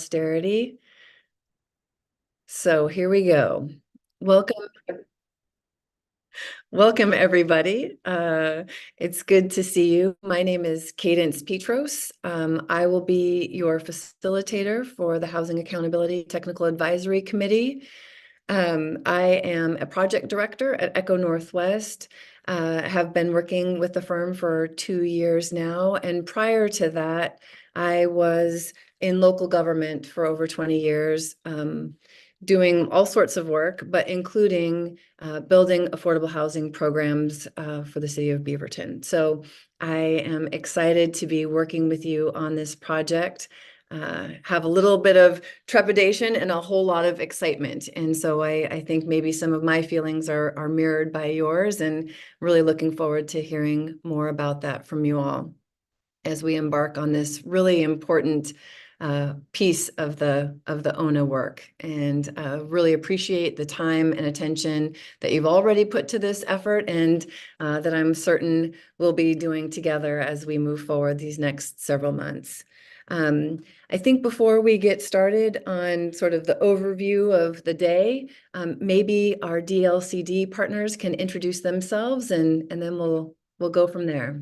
posterity. So here we go. Welcome everybody. It's good to see you. My name is Cadence Petros. I will be your facilitator for the Housing Accountability Technical Advisory Committee. I am a project director at Echo Northwest. Have been working with the firm for 2 years now, and prior to that, I was in local government for over 20 years, doing all sorts of work, but including building affordable housing programs for the city of Beaverton. So I am excited to be working with you on this project. Have a little bit of trepidation and a whole lot of excitement. And so I think maybe some of my feelings are mirrored by yours, and really looking forward to hearing more about that from you all as we embark on this really important piece of the ONA work, and really appreciate the time and attention that you've already put to this effort, and that I'm certain we'll be doing together as we move forward these next several months. I think before we get started on sort of the overview of the day, maybe our DLCD partners can introduce themselves, and then we'll go from there.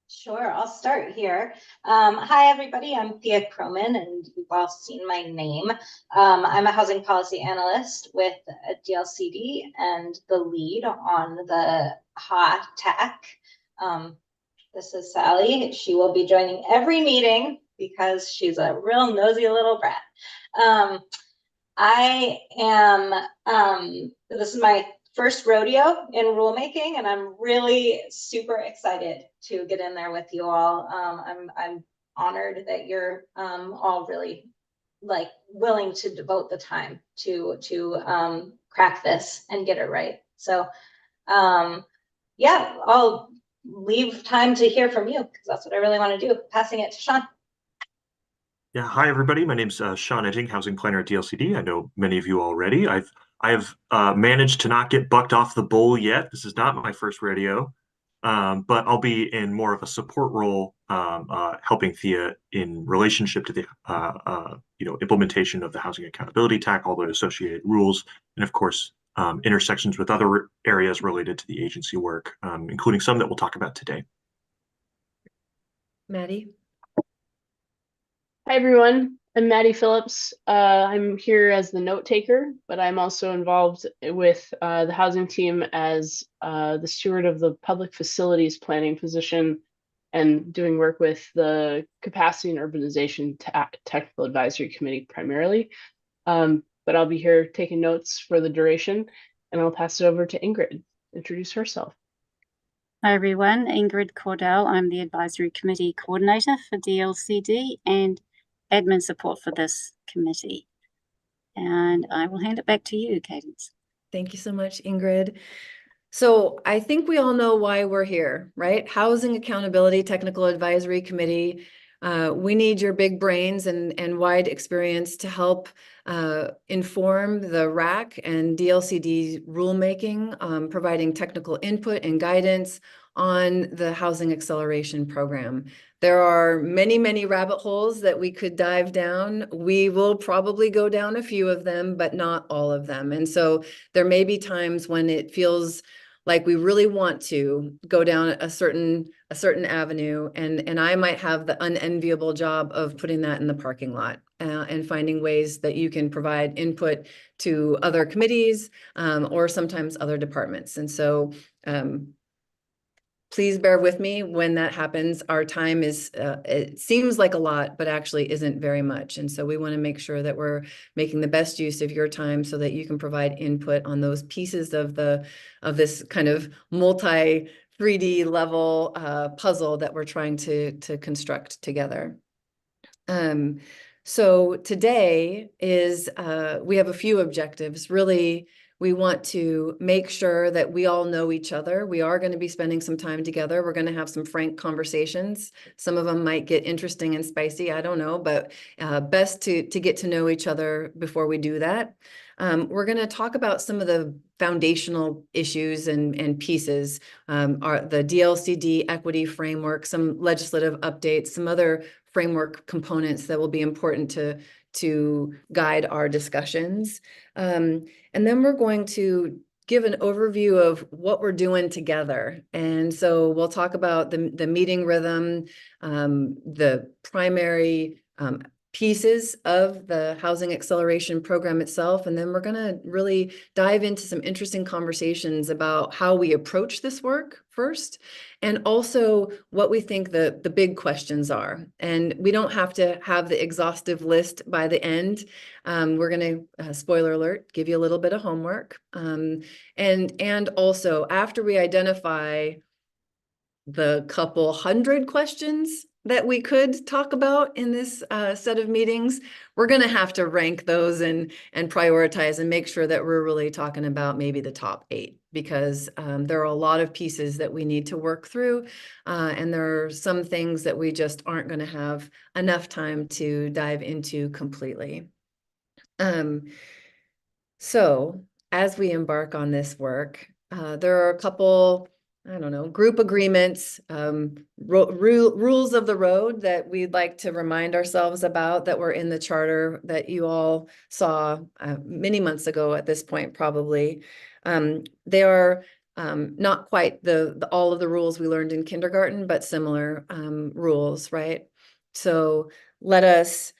Sure, I'll start here. Hi, everybody. I'm Thea Croman, and you've all seen my name. I'm a housing policy analyst with DLCD and the lead on the HOTAC. This is Sally. She will be joining every meeting because she's a real nosy little brat. This is my first rodeo in rulemaking, and I'm really super excited to get in there with you all. I'm honored that you're all really willing to devote the time to crack this and get it right. So yeah, I'll leave time to hear from you because that's what I really want to do. Passing it to Sean. Yeah, hi everybody. My name's Sean Edging, housing planner at DLCD. I know many of you already. I have managed to not get bucked off the bull yet. This is not my first rodeo, but I'll be in more of a support role, helping Thea in relationship to the implementation of the Housing Accountability TAC, all the associated rules, and of course intersections with other areas related to the agency work, including some that we'll talk about today. Maddie. Hi, everyone. I'm Maddie Phillips. I'm here as the note taker, but I'm also involved with the housing team as the steward of the public facilities planning position and doing work with the Capacity and Urbanization Technical Advisory Committee primarily. But I'll be here taking notes for the duration, and I'll pass it over to Ingrid. Introduce herself. Hi everyone, Ingrid Cordell. I'm the Advisory Committee Coordinator for DLCD and admin support for this committee. And I will hand it back to you, Cadence. Thank you so much, Ingrid. So I think we all know why we're here, right? Housing Accountability Technical Advisory Committee. We need your big brains and wide experience to help inform the RAC and DLCD rulemaking, providing technical input and guidance on the Housing Acceleration Program. There are many, many rabbit holes that we could dive down. We will probably go down a few of them, but not all of them. And so there may be times when it feels like we really want to go down a certain avenue, and I might have the unenviable job of putting that in the parking lot and finding ways that you can provide input to other committees or sometimes other departments. And so please bear with me when that happens. Our time is, it seems like a lot, but actually isn't very much. And so we want to make sure that we're making the best use of your time so that you can provide input on those pieces of this kind of multi 3D level puzzle that we're trying to construct together. So today is, we have a few objectives. Really, we want to make sure that we all know each other. We are going to be spending some time together. We're going to have some frank conversations. Some of them might get interesting and spicy, I don't know, but best to get to know each other before we do that. We're going to talk about some of the foundational issues and pieces, the DLCD equity framework, some legislative updates, some other framework components that will be important to guide our discussions. And then we're going to give an overview of what we're doing together. And so we'll talk about the meeting rhythm, the primary pieces of the Housing Acceleration Program itself. And then we're going to really dive into some interesting conversations about how we approach this work first, and also what we think the big questions are. And we don't have to have the exhaustive list by the end. We're going to, spoiler alert, give you a little bit of homework. And also, after we identify the couple hundred questions that we could talk about in this set of meetings, we're going to have to rank those and prioritize and make sure that we're really talking about maybe the top 8, because there are a lot of pieces that we need to work through, and there are some things that we just aren't going to have enough time to dive into completely. So as we embark on this work, there are a couple, I don't know, group agreements, rules of the road that we'd like to remind ourselves about that were in the charter that you all saw many months ago at this point, probably. They are not quite all of the rules we learned in kindergarten, but similar rules, right? So let us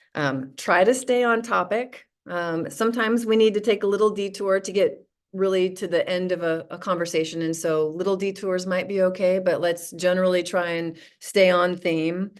try to stay on topic. Sometimes we need to take a little detour to get really to the end of a conversation. And so little detours might be okay, but let's generally try and stay on theme.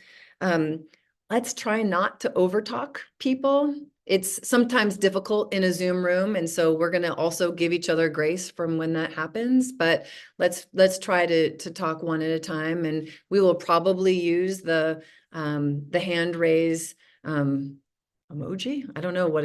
Let's try not to overtalk people. It's sometimes difficult in a Zoom room. And so we're going to also give each other grace from when that happens, but let's try to talk one at a time. And we will probably use the hand raise emoji. I don't know what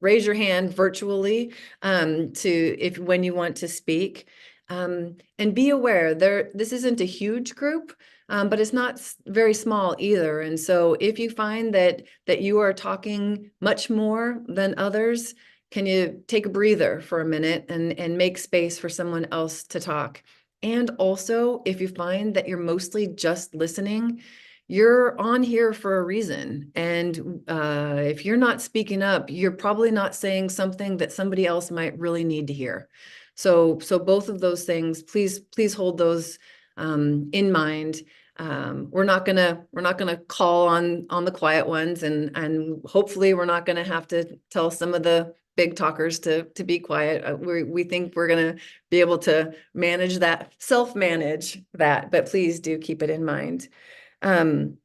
raise your hand virtually when you want to speak, and be aware this isn't a huge group, but it's not very small either. And so if you find that you are talking much more than others, can you take a breather for a minute and make space for someone else to talk? And also, if you find that you're mostly just listening, you're on here for a reason. And if you're not speaking up, you're probably not saying something that somebody else might really need to hear. So both of those things, please hold those in mind. We're not gonna call on the quiet ones, and hopefully we're not gonna have to tell some of the big talkers to be quiet. We think we're gonna be able to manage that, self-manage that, but please do keep it in mind. And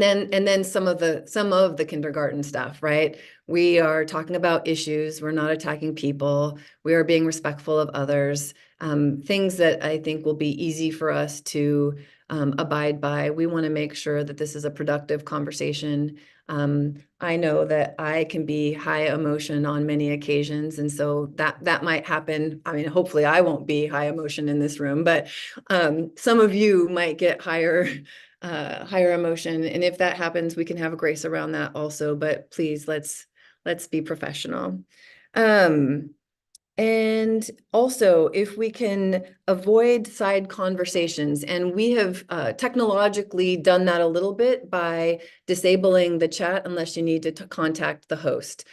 then some of the kindergarten stuff, right? We are talking about issues. We're not attacking people. We are being respectful of others. Things that I think will be easy for us to abide by. We want to make sure that this is a productive conversation. I know that I can be high emotion on many occasions, and so that might happen. I mean, hopefully I won't be high emotion in this room, but some of you might get higher emotion. And if that happens, we can have a grace around that also, but please, let's be professional. And also, if we can avoid side conversations, and we have technologically done that a little bit by disabling the chat unless you need to contact the host.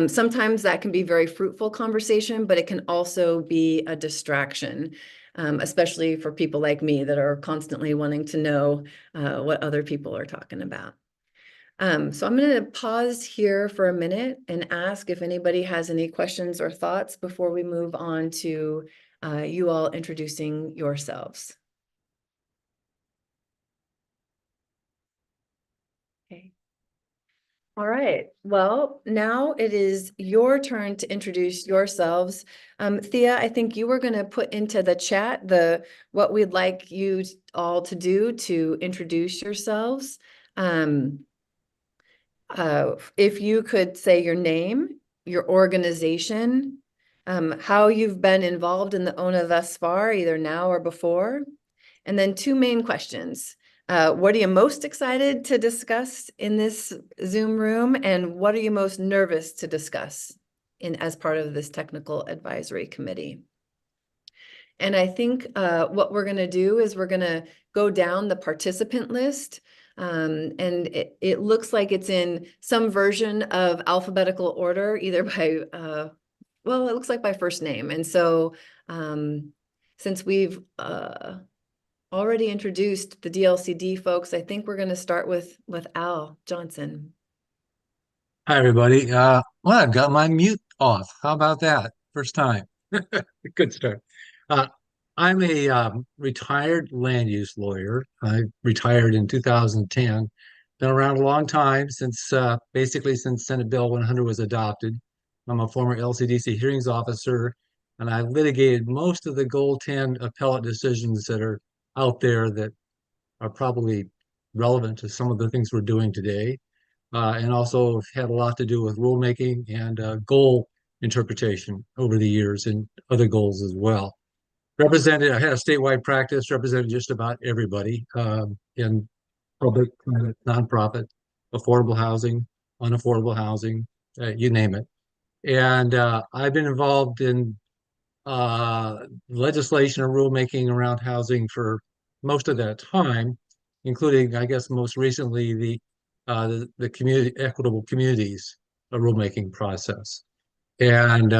Sometimes that can be very fruitful conversation, but it can also be a distraction. Especially for people like me that are constantly wanting to know what other people are talking about. So I'm going to pause here for a minute and ask if anybody has any questions or thoughts before we move on to you all introducing yourselves. Okay. All right. Well, now it is your turn to introduce yourselves. Thea, I think you were going to put into the chat what we'd like you all to do to introduce yourselves. If you could say your name, your organization, how you've been involved in the ONA thus far, either now or before, and then 2 main questions. What are you most excited to discuss in this Zoom room, and what are you most nervous to discuss as part of this technical advisory committee? And I think what we're going to do is we're going to go down the participant list. And it looks like it's in some version of alphabetical order, either by, well, it looks like by first name. And so since we've already introduced the DLCD folks, I think we're going to start with Al Johnson. Hi, everybody. Well, I've got my mute off. How about that? First time. Good start. Uh, I'm a retired land use lawyer. I retired in 2010. Been around a long time, since basically since Senate Bill 100 was adopted. I'm a former LCDC hearings officer, and I litigated most of the Goal 10 appellate decisions that are out there that are probably relevant to some of the things we're doing today. And also had a lot to do with rulemaking and goal interpretation over the years, and other goals as well. I had a statewide practice, represented just about everybody in public, private, nonprofit, affordable housing, unaffordable housing, you name it. And I've been involved in legislation and rulemaking around housing for most of that time, including, I guess, most recently, the community equitable communities rulemaking process. And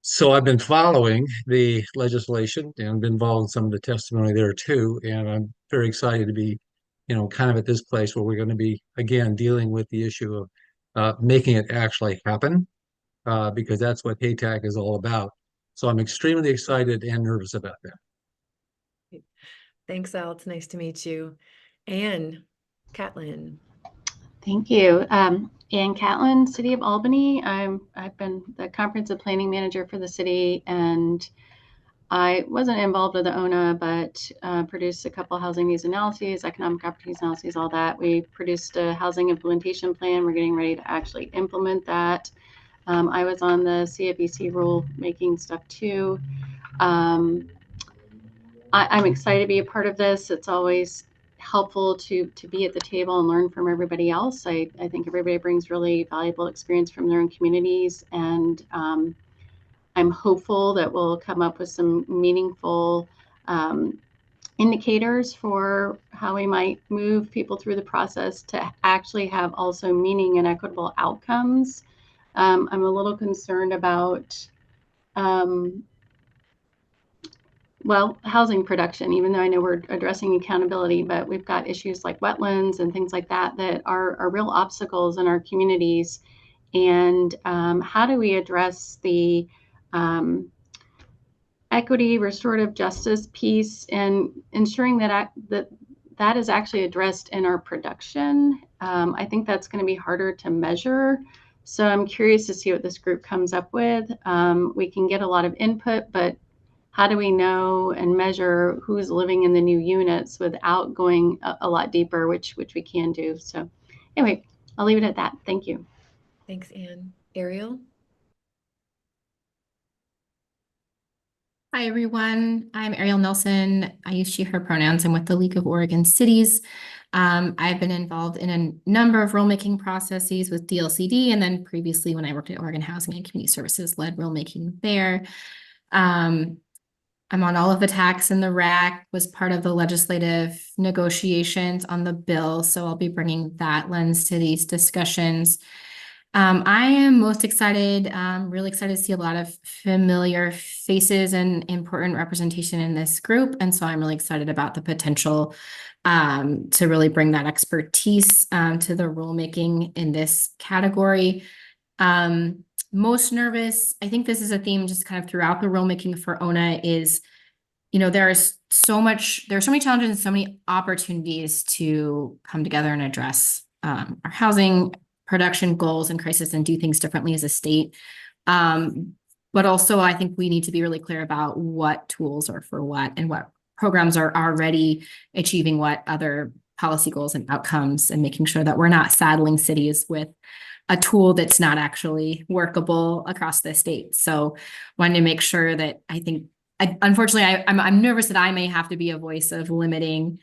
so I've been following the legislation and been involved in some of the testimony there too. And I'm very excited to be, kind of at this place where we're going to be, again, dealing with the issue of making it actually happen, because that's what HATAC is all about. So I'm extremely excited and nervous about that. Thanks, Al. It's nice to meet you. Ann Catlin. Thank you. Ann Catlin, City of Albany. I've been the comprehensive planning manager for the city, and I wasn't involved with the ONA, but produced a couple housing needs analyses, economic opportunities analyses, all that. We produced a housing implementation plan. We're getting ready to actually implement that. I was on the CABC rule making stuff too. I'm excited to be a part of this. It's always helpful to be at the table and learn from everybody else. I think everybody brings really valuable experience from their own communities, and I'm hopeful that we'll come up with some meaningful indicators for how we might move people through the process to actually have also meaning and equitable outcomes. I'm a little concerned about housing production, even though I know we're addressing accountability, but we've got issues like wetlands and things like that that are real obstacles in our communities. And how do we address the equity, restorative justice piece, and ensuring that that is actually addressed in our production? I think that's going to be harder to measure. So I'm curious to see what this group comes up with. We can get a lot of input, but how do we know and measure who's living in the new units without going a lot deeper, which we can do. So anyway, I'll leave it at that. Thank you. Thanks, Ann. Ariel? Hi, everyone. I'm Ariel Nelson. I use she, her pronouns. I'm with the League of Oregon Cities. I've been involved in a number of rulemaking processes with DLCD, and then previously when I worked at Oregon Housing and Community Services, led rulemaking there. I'm on all of the TACs in the RAC, was part of the legislative negotiations on the bill, so I'll be bringing that lens to these discussions. I am most excited, really excited to see a lot of familiar faces and important representation in this group. And so I'm really excited about the potential to really bring that expertise to the rulemaking in this category. Most nervous, I think this is a theme just kind of throughout the rulemaking for ONA is, there are so many challenges and so many opportunities to come together and address our housing production goals and crisis and do things differently as a state. But also I think we need to be really clear about what tools are for what and what programs are already achieving what other policy goals and outcomes, and making sure that we're not saddling cities with a tool that's not actually workable across the state. So wanting to make sure that unfortunately, I'm nervous that I may have to be a voice of limiting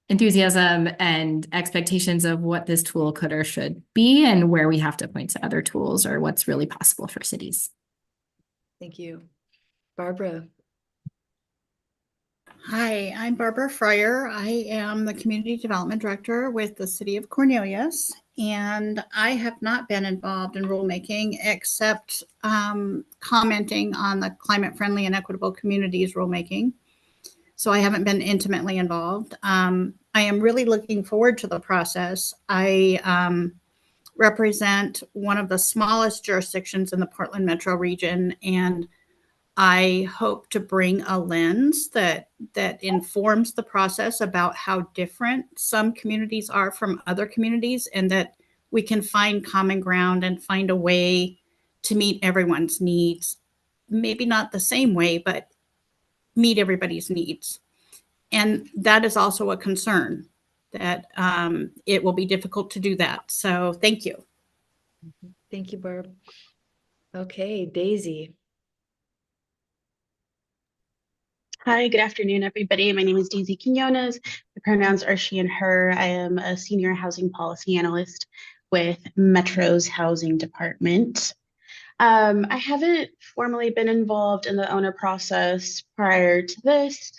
enthusiasm and expectations of what this tool could or should be, and where we have to point to other tools or what's really possible for cities. Thank you. Barbara? Hi, I'm Barbara Fryer. I am the Community Development Director with the City of Cornelius, and I have not been involved in rulemaking except commenting on the Climate Friendly and Equitable Communities rulemaking. So I haven't been intimately involved. I am really looking forward to the process. I represent one of the smallest jurisdictions in the Portland metro region, and I hope to bring a lens that informs the process about how different some communities are from other communities, and that we can find common ground and find a way to meet everyone's needs. Maybe not the same way, but meet everybody's needs. And that is also a concern, that it will be difficult to do that. So thank you. Thank you, Barb. Okay, Daisy. Hi, good afternoon, everybody. My name is Daisy Quinones. The pronouns are she and her. I am a senior housing policy analyst with Metro's Housing Department. I haven't formally been involved in the owner process prior to this.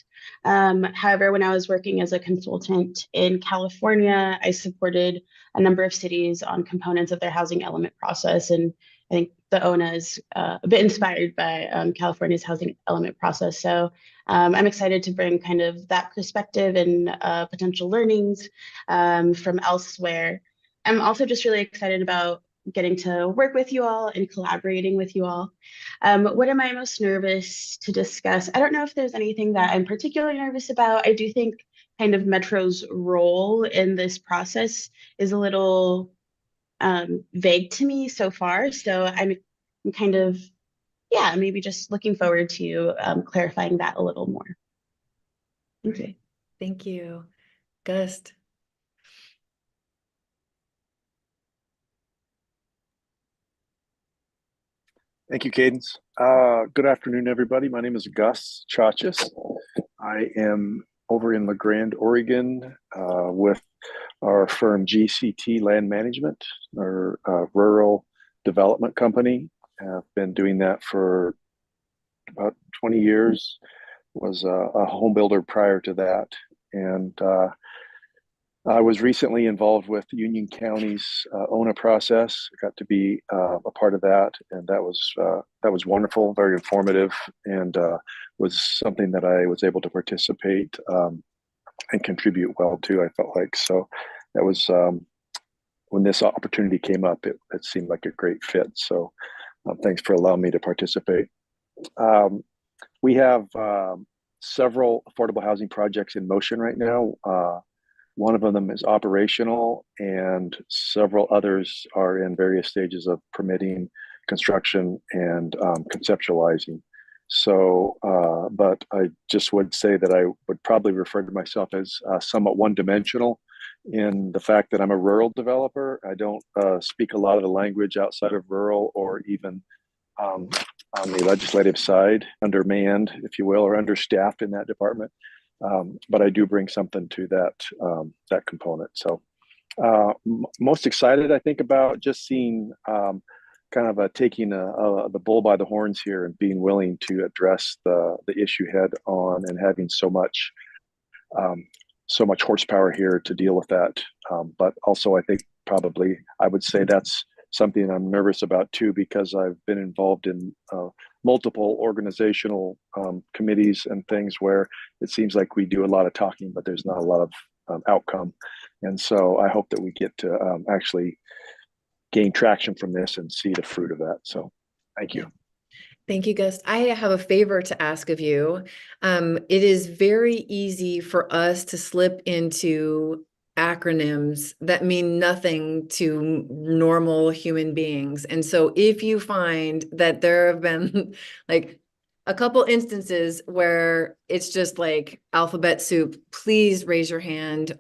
However, when I was working as a consultant in California, I supported a number of cities on components of their housing element process. And I think the ONA is a bit inspired by California's housing element process. So I'm excited to bring kind of that perspective and potential learnings from elsewhere. I'm also just really excited about getting to work with you all and collaborating with you all. What am I most nervous to discuss? I don't know if there's anything that I'm particularly nervous about. I do think kind of Metro's role in this process is a little vague to me so far. So I'm kind of, yeah, maybe just looking forward to clarifying that a little more. Thank you. Thank you. Gust. Thank you, Cadence. Good afternoon, everybody. My name is Gus Chachis. I am over in La Grande, Oregon, with our firm GCT Land Management, our rural development company. I've been doing that for about 20 years. Was a home builder prior to that, and I was recently involved with Union County's ONA process. I got to be a part of that, and that was wonderful, very informative, and was something that I was able to participate and contribute well to. I felt like so. That was when this opportunity came up. It seemed like a great fit. So thanks for allowing me to participate. We have several affordable housing projects in motion right now. One of them is operational, and several others are in various stages of permitting, construction, and conceptualizing. So, but I just would say that I would probably refer to myself as somewhat one-dimensional in the fact that I'm a rural developer. I don't speak a lot of the language outside of rural, or even on the legislative side, undermanned, if you will, or understaffed in that department. But I do bring something to that component. So most excited, I think, about just seeing kind of taking the bull by the horns here and being willing to address the issue head on, and having so much horsepower here to deal with that. But also, I think probably I would say that's something I'm nervous about too, because I've been involved in multiple organizational committees and things where it seems like we do a lot of talking, but there's not a lot of outcome. And so I hope that we get to actually gain traction from this and see the fruit of that. So thank you. Thank you, Gus. I have a favor to ask of you. It is very easy for us to slip into acronyms that mean nothing to normal human beings. And so if you find that there have been like a couple instances where it's just like alphabet soup, please raise your hand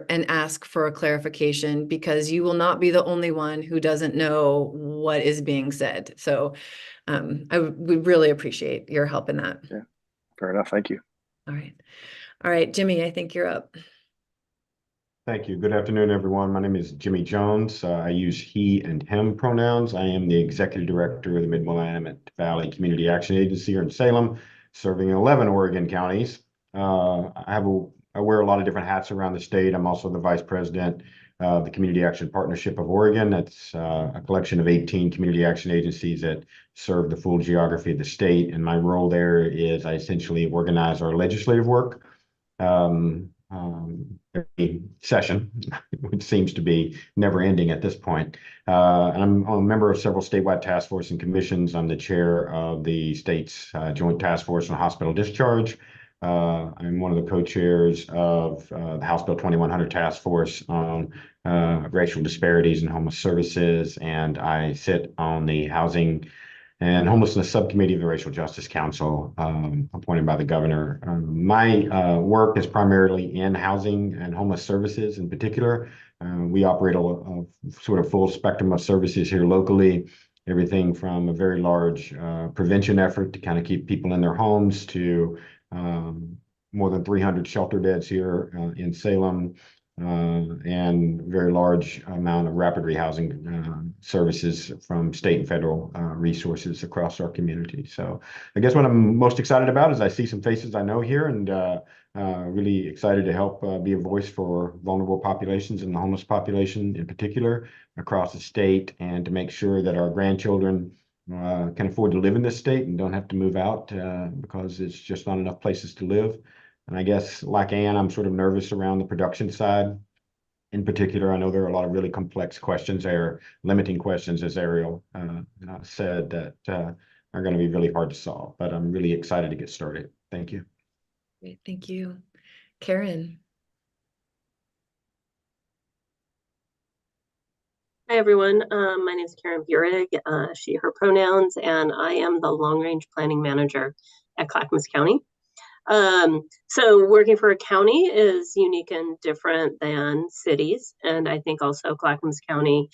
and ask for a clarification, because you will not be the only one who doesn't know what is being said. So we really appreciate your help in that. Yeah, fair enough. Thank you. All right. All right, Jimmy, I think you're up. Thank you. Good afternoon, everyone. My name is Jimmy Jones. I use he and him pronouns. I am the executive director of the Mid-Willamette Valley Community Action Agency here in Salem, serving 11 Oregon counties. I wear a lot of different hats around the state. I'm also the vice president of the Community Action Partnership of Oregon. That's a collection of 18 community action agencies that serve the full geography of the state. And my role there is I essentially organize our legislative work every session, which seems to be never ending at this point. And I'm a member of several statewide task force and commissions. I'm the chair of the state's Joint Task Force on Hospital Discharge. I'm one of the co-chairs of the House Bill 2100 Task Force on racial disparities in homeless services, and I sit on the Housing and Homelessness Subcommittee of the Racial Justice Council, appointed by the governor. My work is primarily in housing and homeless services in particular. We operate a sort of full spectrum of services here locally, everything from a very large prevention effort to kind of keep people in their homes to more than 300 shelter beds here in Salem, and very large amount of rapid rehousing services from state and federal resources across our community. So I guess what I'm most excited about is I see some faces I know here, and really excited to help be a voice for vulnerable populations and the homeless population in particular across the state, and to make sure that our grandchildren can afford to live in this state and don't have to move out because it's just not enough places to live. And I guess like Ann, I'm sort of nervous around the production side. In particular, I know there are a lot of really complex questions there, limiting questions, as Ariel said, that are going to be really hard to solve. But I'm really excited to get started. Thank you. Great, thank you. Karen. Hi, everyone. My name is Karen Burig, she, her pronouns, and I am the long-range planning manager at Clackamas County. So working for a county is unique and different than cities. And I think also Clackamas County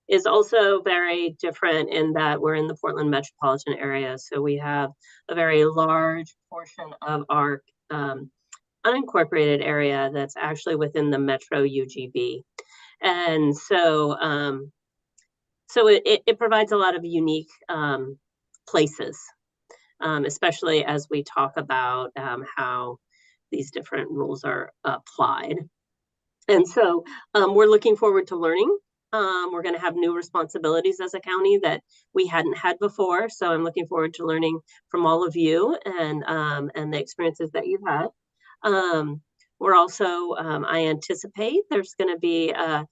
is also very different in that we're in the Portland metropolitan area. So we have a very large portion of our unincorporated area that's actually within the Metro UGB. And so it provides a lot of unique places, especially as we talk about how these different rules are applied. And so we're looking forward to learning. We're going to have new responsibilities as a county that we hadn't had before. So I'm looking forward to learning from all of you and the experiences that you've had. We're also, I anticipate there's going to be a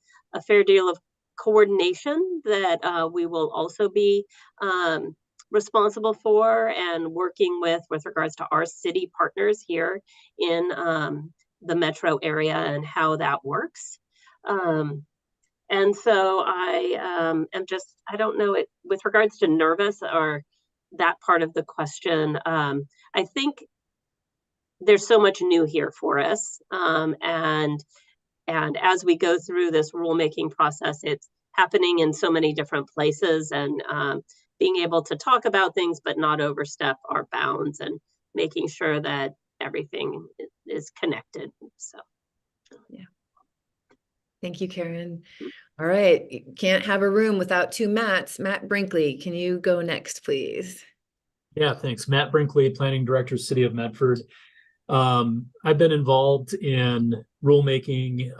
fair deal of coordination that we will also be responsible for and working with regards to our city partners here in the metro area and how that works. And so I am just, I don't know, with regards to nervous or that part of the question, I think there's so much new here for us. And as we go through this rulemaking process, it's happening in so many different places, and being able to talk about things but not overstep our bounds and making sure that everything is connected. So, yeah. Thank you, Karen. All right. Can't have a room without two Matts. Matt Brinkley, can you go next, please? Yeah, thanks. Matt Brinkley, Planning Director, City of Medford. I've been involved in rulemaking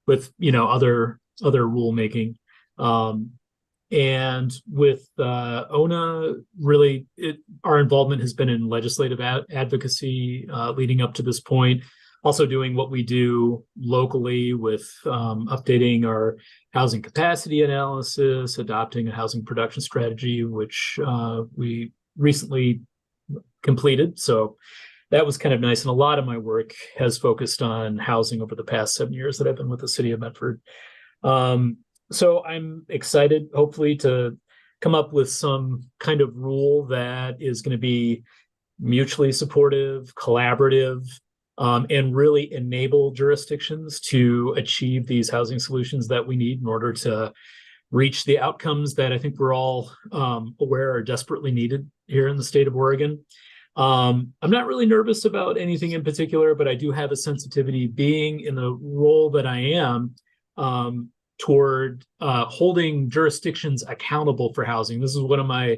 with other rulemaking, and with ONA, really our involvement has been in legislative advocacy leading up to this point. Also doing what we do locally with updating our housing capacity analysis, adopting a housing production strategy, which we recently completed. So that was kind of nice. And a lot of my work has focused on housing over the past 7 years that I've been with the City of Medford. So I'm excited, hopefully, to come up with some kind of rule that is going to be mutually supportive, collaborative, and really enable jurisdictions to achieve these housing solutions that we need in order to reach the outcomes that I think we're all aware are desperately needed here in the state of Oregon. I'm not really nervous about anything in particular, but I do have a sensitivity being in the role that I am toward holding jurisdictions accountable for housing. This is one of my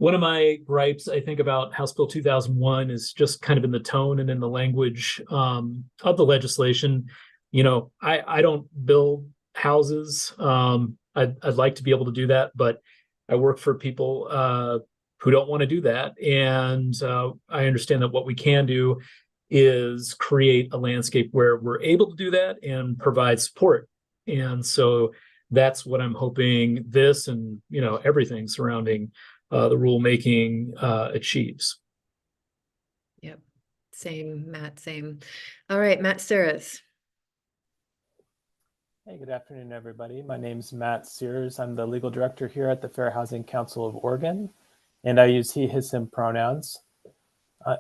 One of my gripes, I think, about House Bill 2001 is just kind of in the tone and in the language of the legislation. You know, I don't build houses. I'd like to be able to do that, but I work for people who don't want to do that. And I understand that what we can do is create a landscape where we're able to do that and provide support. And so that's what I'm hoping this and, you know, everything surrounding the rulemaking achieves. Yep. Same, Matt, same. All right, Matt Sears. Hey, good afternoon, everybody. My name is Matt Sears. I'm the legal director here at the Fair Housing Council of Oregon, and I use he, his, him pronouns.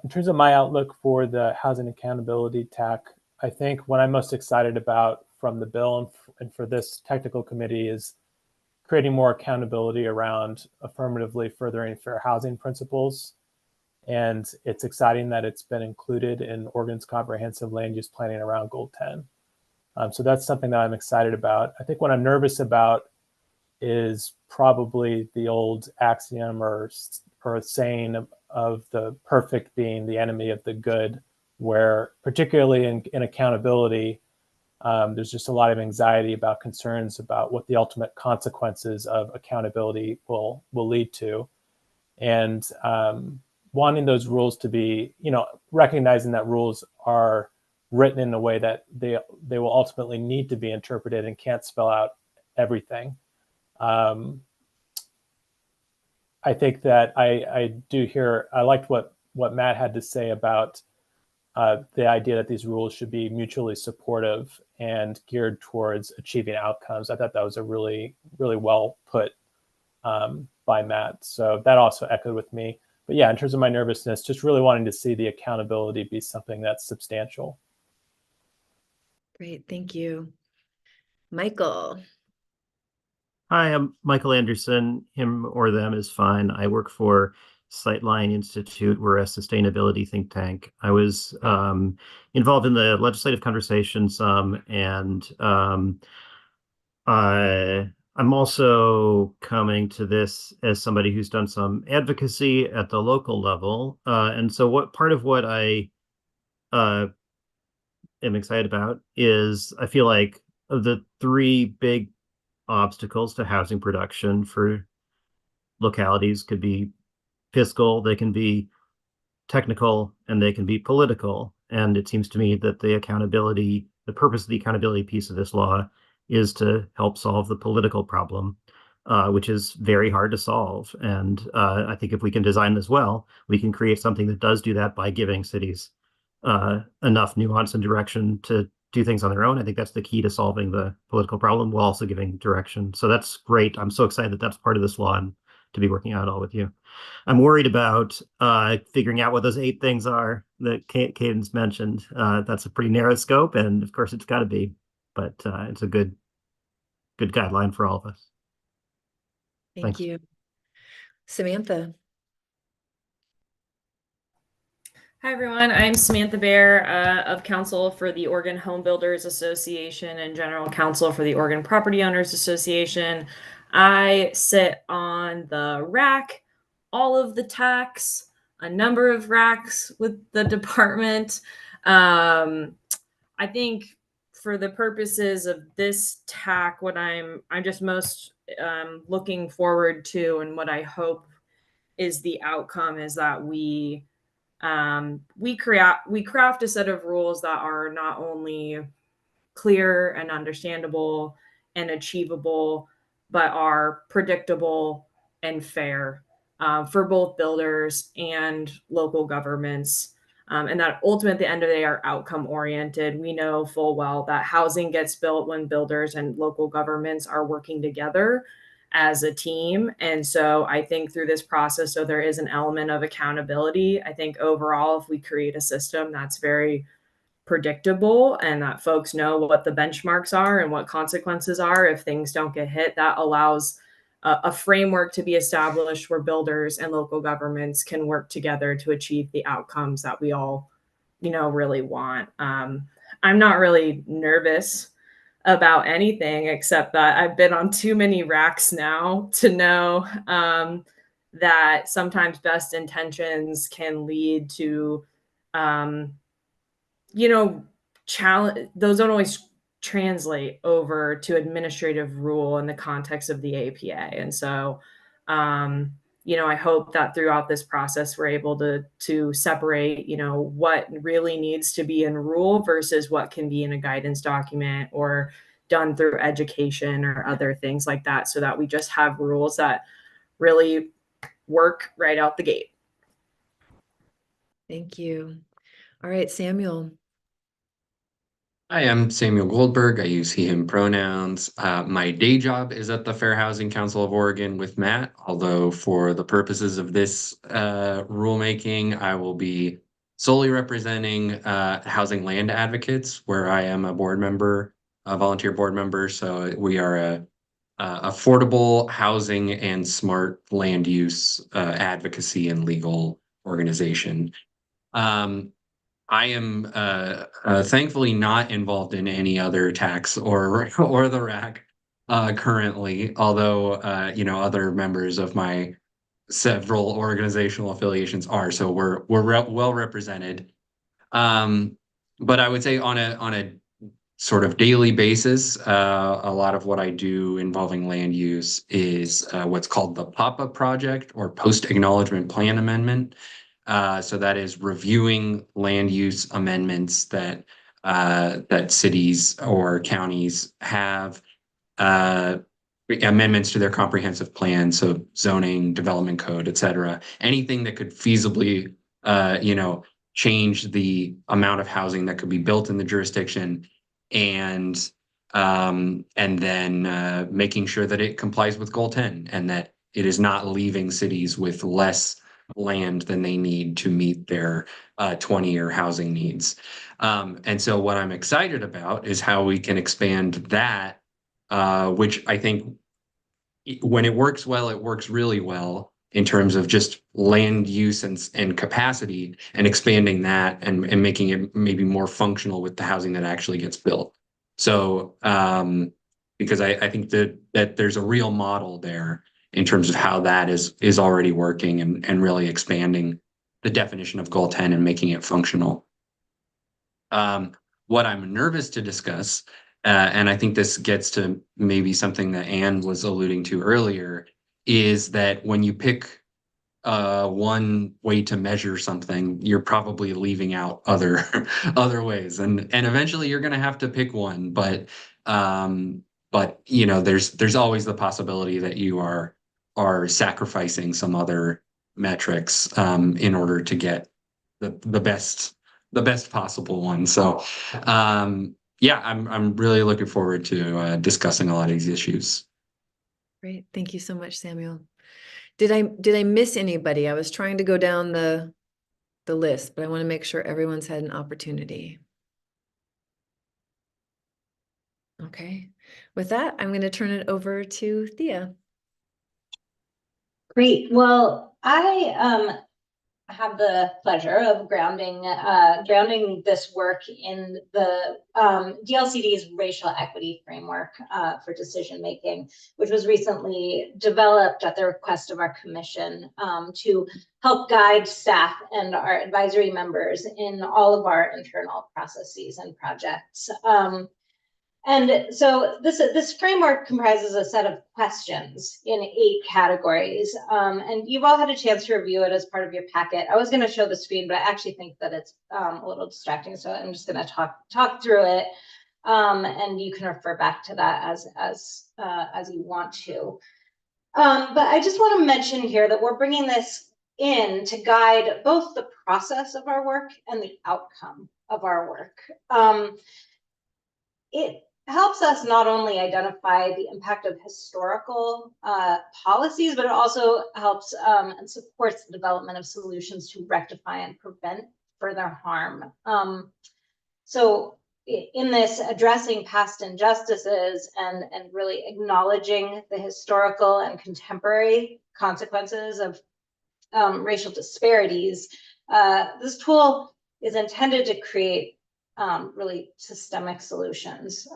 In terms of my outlook for the Housing Accountability TAC, I think what I'm most excited about from the bill and for this technical committee is creating more accountability around affirmatively furthering fair housing principles. And it's exciting that it's been included in Oregon's comprehensive land use planning around Goal 10. So that's something that I'm excited about. I think what I'm nervous about is probably the old axiom or saying of the perfect being the enemy of the good, where particularly in accountability, there's just a lot of anxiety about concerns about what the ultimate consequences of accountability will lead to. And wanting those rules to be, you know, recognizing that rules are written in a way that they will ultimately need to be interpreted and can't spell out everything. I think that I liked what Matt had to say about the idea that these rules should be mutually supportive and geared towards achieving outcomes. I thought that was a really, really well put by Matt. So that also echoed with me. But yeah, in terms of my nervousness, just really wanting to see the accountability be something that's substantial. Great, thank you. Michael. Hi, I'm Michael Anderson. Him or them is fine. I work for Sightline Institute. We're a sustainability think tank. I was involved in the legislative conversation some, and I'm also coming to this as somebody who's done some advocacy at the local level. And so part of what I am excited about is I feel like of the three big obstacles to housing production for localities could be fiscal, they can be technical, and they can be political. And it seems to me that the purpose of the accountability piece of this law is to help solve the political problem, which is very hard to solve. And I think if we can design this well, we can create something that does do that by giving cities enough nuance and direction to do things on their own. I think that's the key to solving the political problem while also giving direction. So that's great. I'm so excited that that's part of this law and to be working out all with you. I'm worried about figuring out what those 8 things are that Cadence mentioned. That's a pretty narrow scope, and of course it's got to be, but it's a good guideline for all of us. Thank you. Samantha. Hi, everyone. I'm Samantha Bear of Council for the Oregon Home Builders Association and General Counsel for the Oregon Property Owners Association. I sit on the RAC, all of the TACs, a number of RACs with the department. I think for the purposes of this TAC, what I'm just most looking forward to and what I hope is the outcome is that we craft a set of rules that are not only clear and understandable and achievable, but are predictable and fair for both builders and local governments. And that ultimately at the end of the day are outcome oriented. We know full well that housing gets built when builders and local governments are working together as a team. And so I think through this process, so there is an element of accountability. I think overall, if we create a system that's very predictable and that folks know what the benchmarks are and what consequences are if things don't get hit, that allows a framework to be established where builders and local governments can work together to achieve the outcomes that we all, really want. I'm not really nervous about anything except that I've been on too many racks now to know that sometimes best intentions can lead to, challenge. Those don't always translate over to administrative rule in the context of the APA. And so, I hope that throughout this process, we're able to separate, what really needs to be in rule versus what can be in a guidance document or done through education or other things like that, so that we just have rules that really work right out the gate. Thank you. All right, Samuel. Hi, I'm Samuel Goldberg. I use he, him pronouns. My day job is at the Fair Housing Council of Oregon with Matt, although for the purposes of this rulemaking, I will be solely representing Housing Land Advocates, where I am a board member, a volunteer board member. So we are a affordable housing and smart land use advocacy and legal organization. I am thankfully not involved in any other tax or the RAC currently, although other members of my several organizational affiliations are, so we're well represented. But I would say on a sort of daily basis, a lot of what I do involving land use is what's called the PAPA project, or Post Acknowledgement Plan Amendment. So that is reviewing land use amendments that cities or counties have, amendments to their comprehensive plan, so zoning, development code, et cetera. Anything that could feasibly, change the amount of housing that could be built in the jurisdiction, and then making sure that it complies with Goal 10 and that it is not leaving cities with less land than they need to meet their 20-year housing needs. And so what I'm excited about is how we can expand that, which I think when it works well, it works really well in terms of just land use and capacity, and expanding that and making it maybe more functional with the housing that actually gets built. So because I think that there's a real model there in terms of how that is already working and really expanding the definition of Goal 10 and making it functional. What I'm nervous to discuss, and I think this gets to maybe something that Anne was alluding to earlier, is that when you pick one way to measure something, you're probably leaving out other ways, and eventually you're going to have to pick one. But there's always the possibility that you are sacrificing some other metrics in order to get the best possible one. So I'm really looking forward to discussing a lot of these issues. Great. Thank you so much, Samuel. Did I miss anybody? I was trying to go down the list, but I want to make sure everyone's had an opportunity. Okay. With that, I'm going to turn it over to Thea. Great. Well, I have the pleasure of grounding this work in the DLCD's racial equity framework for decision making, which was recently developed at the request of our commission to help guide staff and our advisory members in all of our internal processes and projects. And so this framework comprises a set of questions in 8 categories. And you've all had a chance to review it as part of your packet. I was going to show the screen, but I actually think that it's a little distracting. So I'm just going to talk through it. And you can refer back to that as you want to. But I just want to mention here that we're bringing this in to guide both the process of our work and the outcome of our work. It helps us not only identify the impact of historical policies, but it also helps and supports the development of solutions to rectify and prevent further harm. So in this, addressing past injustices and really acknowledging the historical and contemporary consequences of racial disparities, this tool is intended to create really systemic solutions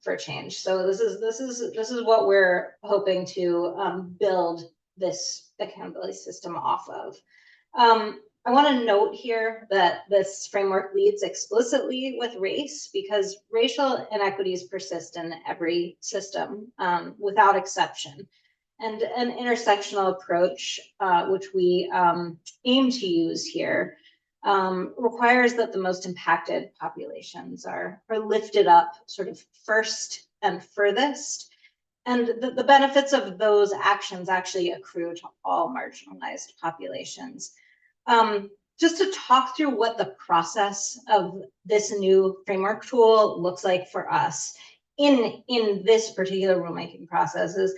for change. So this is what we're hoping to build this accountability system off of. I want to note here that this framework leads explicitly with race because racial inequities persist in every system without exception. And an intersectional approach, which we aim to use here, requires that the most impacted populations are lifted up sort of first and furthest. And the benefits of those actions actually accrue to all marginalized populations. Just to talk through what the process of this new framework tool looks like for us in this particular rulemaking process is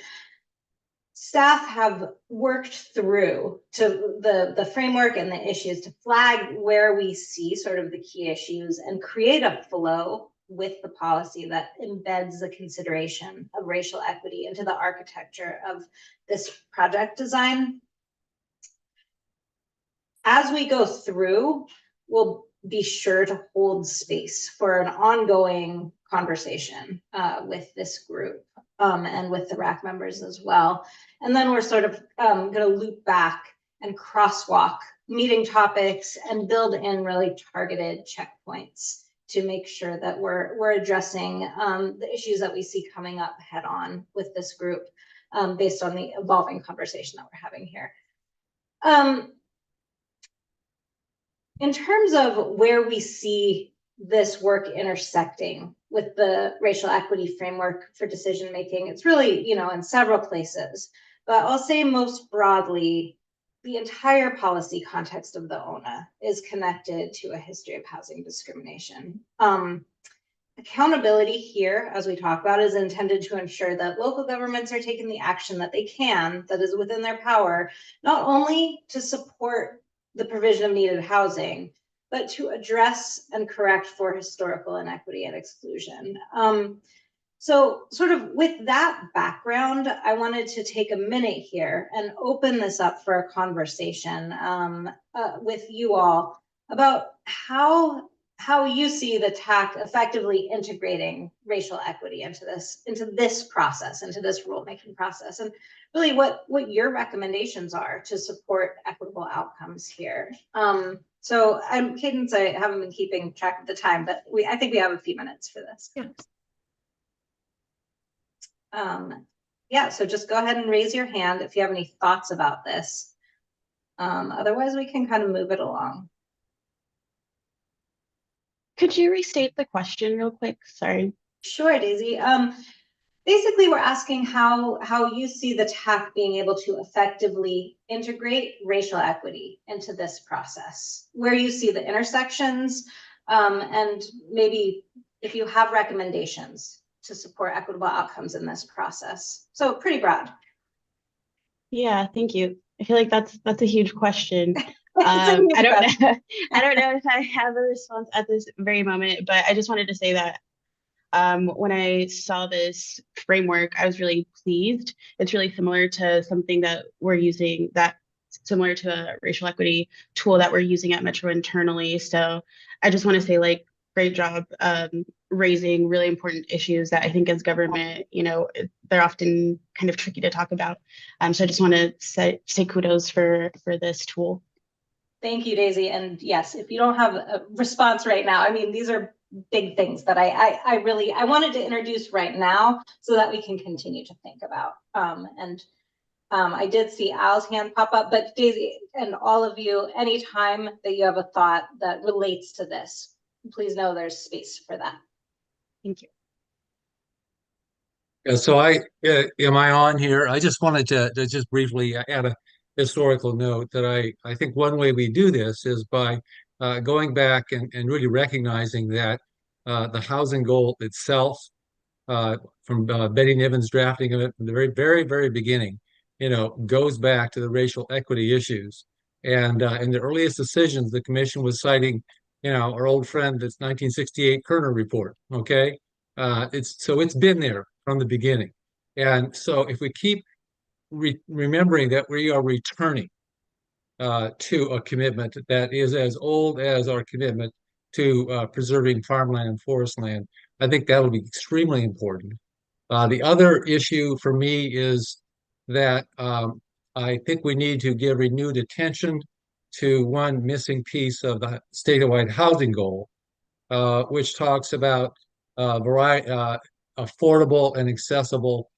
staff have worked through to the framework and the issues to flag where we see sort of the key issues and create a flow with the policy that embeds the consideration of racial equity into the architecture of this project design. As we go through, we'll be sure to hold space for an ongoing conversation with this group and with the RAC members as well. And then we're sort of going to loop back and crosswalk meeting topics and build in really targeted checkpoints to make sure that we're addressing the issues that we see coming up head on with this group based on the evolving conversation that we're having here. In terms of where we see this work intersecting with the racial equity framework for decision making, it's really, in several places. But I'll say most broadly, the entire policy context of the ONA is connected to a history of housing discrimination. Accountability here, as we talk about, is intended to ensure that local governments are taking the action that they can, that is within their power, not only to support the provision of needed housing, but to address and correct for historical inequity and exclusion. So sort of with that background, I wanted to take a minute here and open this up for a conversation with you all about how you see the TAC effectively integrating racial equity into this process, into this rulemaking process, and really what your recommendations are to support equitable outcomes here. So Cadence, I haven't been keeping track of the time, but I think we have a few minutes for this. Yeah, so just go ahead and raise your hand if you have any thoughts about this. Otherwise, we can kind of move it along. Could you restate the question real quick? Sorry. Sure, Daisy. Basically, we're asking how you see the TAC being able to effectively integrate racial equity into this process, where you see the intersections, and maybe if you have recommendations to support equitable outcomes in this process. So pretty broad. Yeah, thank you. I feel like that's a huge question. I don't know if I have a response at this very moment, but I just wanted to say that when I saw this framework, I was really pleased. It's really similar to something that we're using, that's similar to a racial equity tool that we're using at Metro internally. So I just want to say, like, great job raising really important issues that I think as government, they're often kind of tricky to talk about. So I just want to say kudos for this tool. Thank you, Daisy. And yes, if you don't have a response right now, I mean, these are big things that I wanted to introduce right now so that we can continue to think about. I did see Al's hand pop up, but Daisy and all of you, anytime that you have a thought that relates to this, please know there's space for that. Thank you. Yeah, so am I on here? I just wanted to just briefly add a historical note that I think one way we do this is by going back and really recognizing that the housing goal itself, from Betty Niven's drafting of it from the very, very, very beginning, goes back to the racial equity issues. And in the earliest decisions, the commission was citing, our old friend, this 1968 Kerner report. Okay, it's been there from the beginning. And so if we keep remembering that we are returning to a commitment that is as old as our commitment to preserving farmland and forest land, I think that will be extremely important. The other issue for me is that I think we need to give renewed attention to one missing piece of the statewide housing goal, which talks about affordable and accessible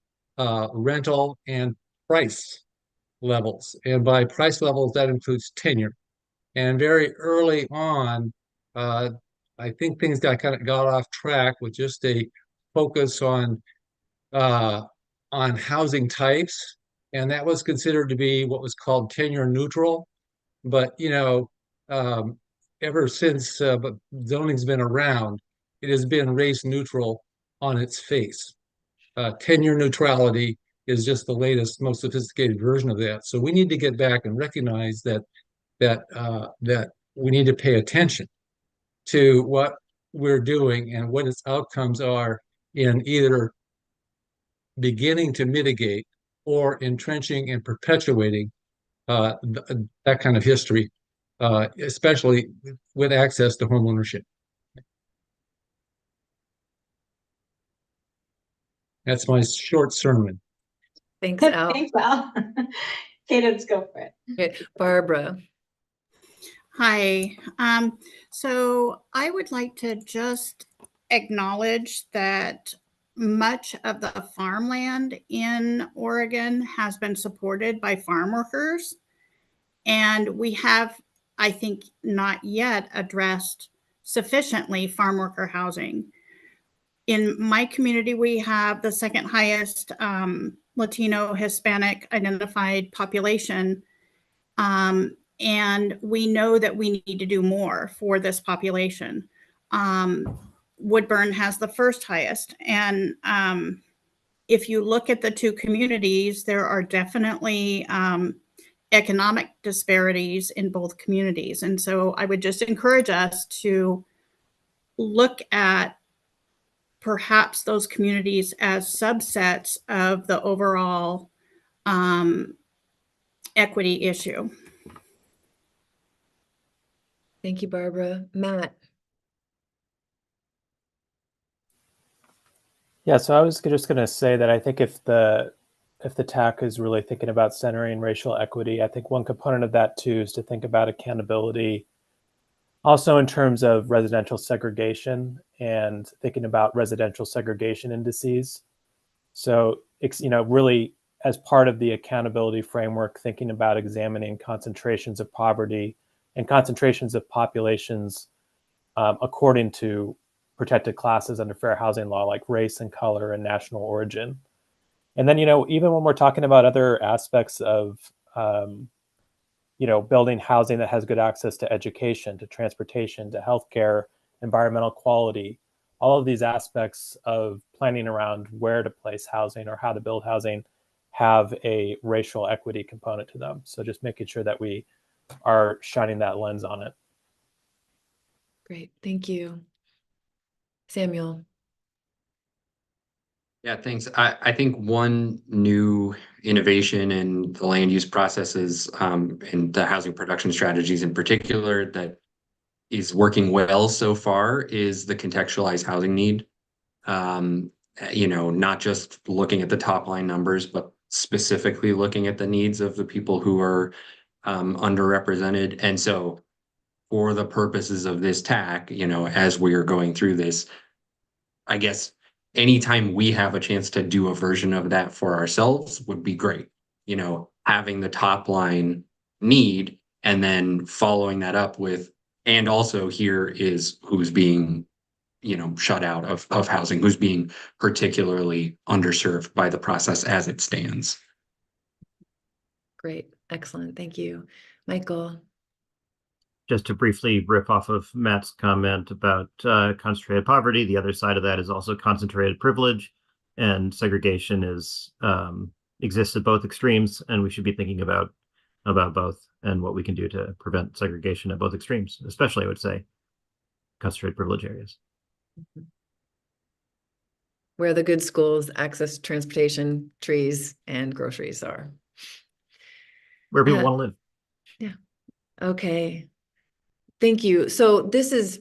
rental and price levels. And by price levels, that includes tenure. And very early on, I think things got off track with just a focus on housing types, and that was considered to be what was called tenure neutral. But ever since zoning's been around, it has been race neutral on its face. Tenure neutrality is just the latest, most sophisticated version of that. So we need to get back and recognize that we need to pay attention to what we're doing and what its outcomes are in either beginning to mitigate or entrenching and perpetuating that kind of history, especially with access to home ownership. That's my short sermon. Thanks, Al. Thanks, Al. Cadence, go for it. Okay, Barbara. Hi. So I would like to just acknowledge that much of the farmland in Oregon has been supported by farm workers. And we have, I think, not yet addressed sufficiently farm worker housing. In my community, we have the second highest Latino, Hispanic identified population. And we know that we need to do more for this population. Woodburn has the first highest. And if you look at the two communities, there are definitely economic disparities in both communities. And so I would just encourage us to look at perhaps those communities as subsets of the overall equity issue. Thank you, Barbara. Matt. Yeah, so I was just going to say that I think if the TAC is really thinking about centering racial equity, I think one component of that too is to think about accountability also in terms of residential segregation and thinking about residential segregation indices. So, really as part of the accountability framework, thinking about examining concentrations of poverty and concentrations of populations according to protected classes under fair housing law, like race and color and national origin. And then, even when we're talking about other aspects of, building housing that has good access to education, to transportation, to healthcare, environmental quality, all of these aspects of planning around where to place housing or how to build housing have a racial equity component to them. So just making sure that we are shining that lens on it. Great, thank you. Samuel. Yeah, thanks. I think one new innovation in the land use processes and the housing production strategies in particular that is working well so far is the contextualized housing need. Not just looking at the top line numbers, but specifically looking at the needs of the people who are underrepresented. And so for the purposes of this TAC, as we are going through this, I guess anytime we have a chance to do a version of that for ourselves would be great. Having the top line need and then following that up with, and also here is who's being, shut out of housing, who's being particularly underserved by the process as it stands. Great, excellent, thank you. Michael. Just to briefly riff off of Matt's comment about concentrated poverty, the other side of that is also concentrated privilege, and segregation exists at both extremes, and we should be thinking about both and what we can do to prevent segregation at both extremes, especially I would say concentrated privilege areas. Where the good schools, access to transportation, trees, and groceries are. Where people want to live. Yeah, okay. Thank you. So this is,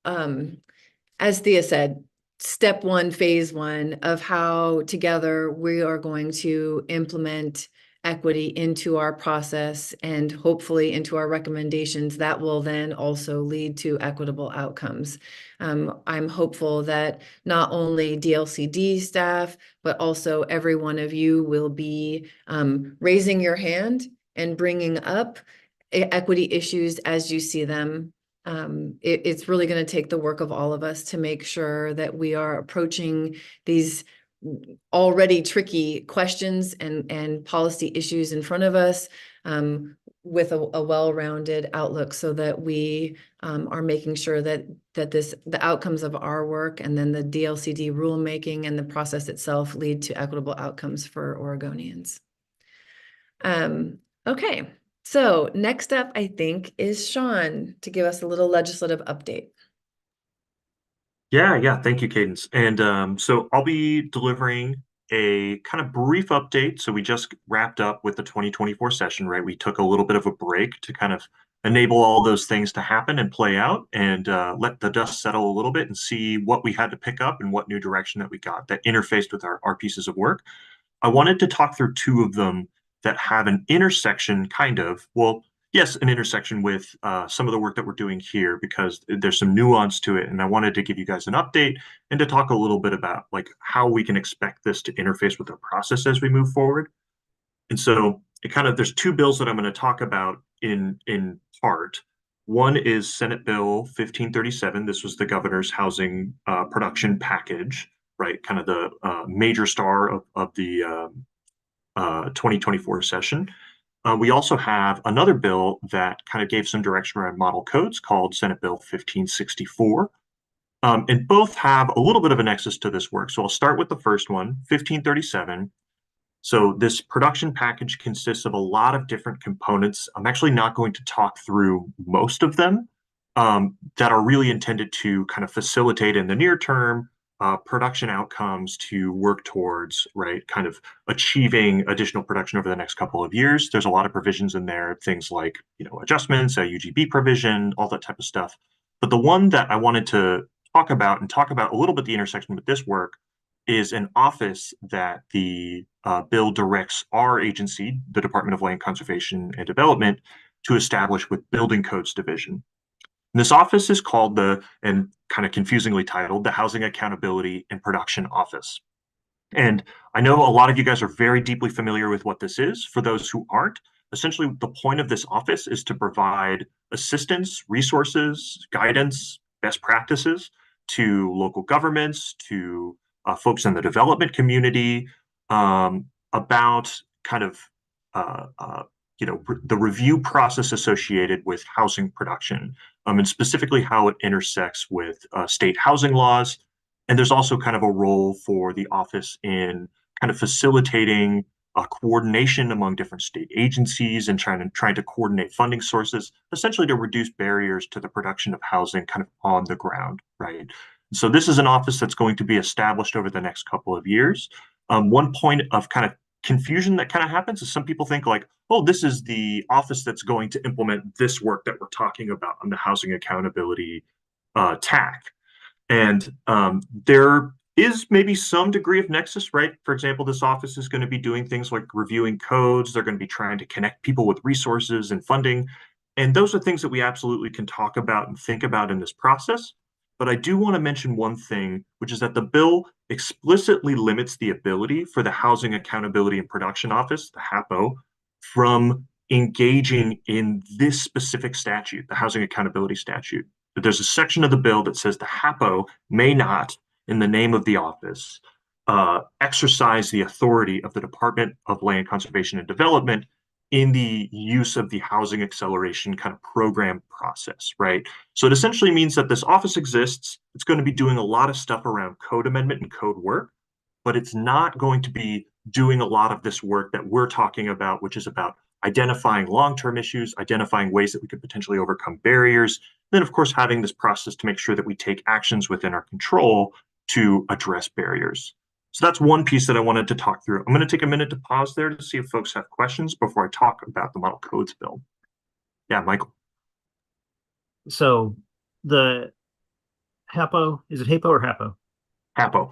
as Thea said, step one, phase one of how together we are going to implement equity into our process and hopefully into our recommendations, that will then also lead to equitable outcomes. I'm hopeful that not only DLCD staff, but also every one of you will be raising your hand and bringing up equity issues as you see them. It's really going to take the work of all of us to make sure that we are approaching these already tricky questions and policy issues in front of us with a well-rounded outlook, so that we are making sure that the outcomes of our work and then the DLCD rulemaking and the process itself lead to equitable outcomes for Oregonians. Okay. So next up, I think, is Sean to give us a little legislative update. Yeah. Thank you, Cadence. And so I'll be delivering a kind of brief update. So we just wrapped up with the 2024 session, right? We took a little bit of a break to kind of enable all those things to happen and play out, and let the dust settle a little bit and see what we had to pick up and what new direction that we got that interfaced with our pieces of work. I wanted to talk through two of them that have an intersection, kind of, well, yes, an intersection with some of the work that we're doing here, because there's some nuance to it. And I wanted to give you guys an update and to talk a little bit about like how we can expect this to interface with our process as we move forward. And so there's two bills that I'm going to talk about in part. One is Senate Bill 1537. This was the governor's housing production package, right? Kind of the major star of the 2024 session. We also have another bill that kind of gave some direction around model codes called Senate Bill 1564. And both have a little bit of a nexus to this work. So I'll start with the first one, 1537. So this production package consists of a lot of different components. I'm actually not going to talk through most of them that are really intended to kind of facilitate in the near term production outcomes to work towards, right, kind of achieving additional production over the next couple of years. There's a lot of provisions in there, things like, adjustments, a UGB provision, all that type of stuff. But the one that I wanted to talk about a little bit the intersection with this work is an office that the bill directs our agency, the Department of Land Conservation and Development, to establish with Building Codes Division. And this office is called and kind of confusingly titled, the Housing Accountability and Production Office. And I know a lot of you guys are very deeply familiar with what this is. For those who aren't, essentially the point of this office is to provide assistance, resources, guidance, best practices to local governments, to folks in the development community about kind of the review process associated with housing production, and specifically how it intersects with state housing laws. And there's also kind of a role for the office in kind of facilitating coordination among different state agencies and trying to coordinate funding sources, essentially to reduce barriers to the production of housing kind of on the ground, right? So this is an office that's going to be established over the next couple of years. One point of kind of confusion that kind of happens is some people think like, oh, this is the office that's going to implement this work that we're talking about on the housing accountability TAC. And there is maybe some degree of nexus, right? For example, this office is going to be doing things like reviewing codes. They're going to be trying to connect people with resources and funding. And those are things that we absolutely can talk about and think about in this process. But I do want to mention one thing, which is that the bill explicitly limits the ability for the Housing Accountability and Production Office, the HAPO, from engaging in this specific statute, the Housing Accountability Statute. But there's a section of the bill that says the HAPO may not, in the name of the office, exercise the authority of the Department of Land Conservation and Development in the use of the housing acceleration kind of program process, right? So it essentially means that this office exists. It's going to be doing a lot of stuff around code amendment and code work, but it's not going to be doing a lot of this work that we're talking about, which is about identifying long-term issues, identifying ways that we could potentially overcome barriers, then of course having this process to make sure that we take actions within our control to address barriers. So that's one piece that I wanted to talk through. I'm going to take a minute to pause there to see if folks have questions before I talk about the model codes bill. Yeah, Michael. So the HAPO, is it HAPO or HAPO? HAPO.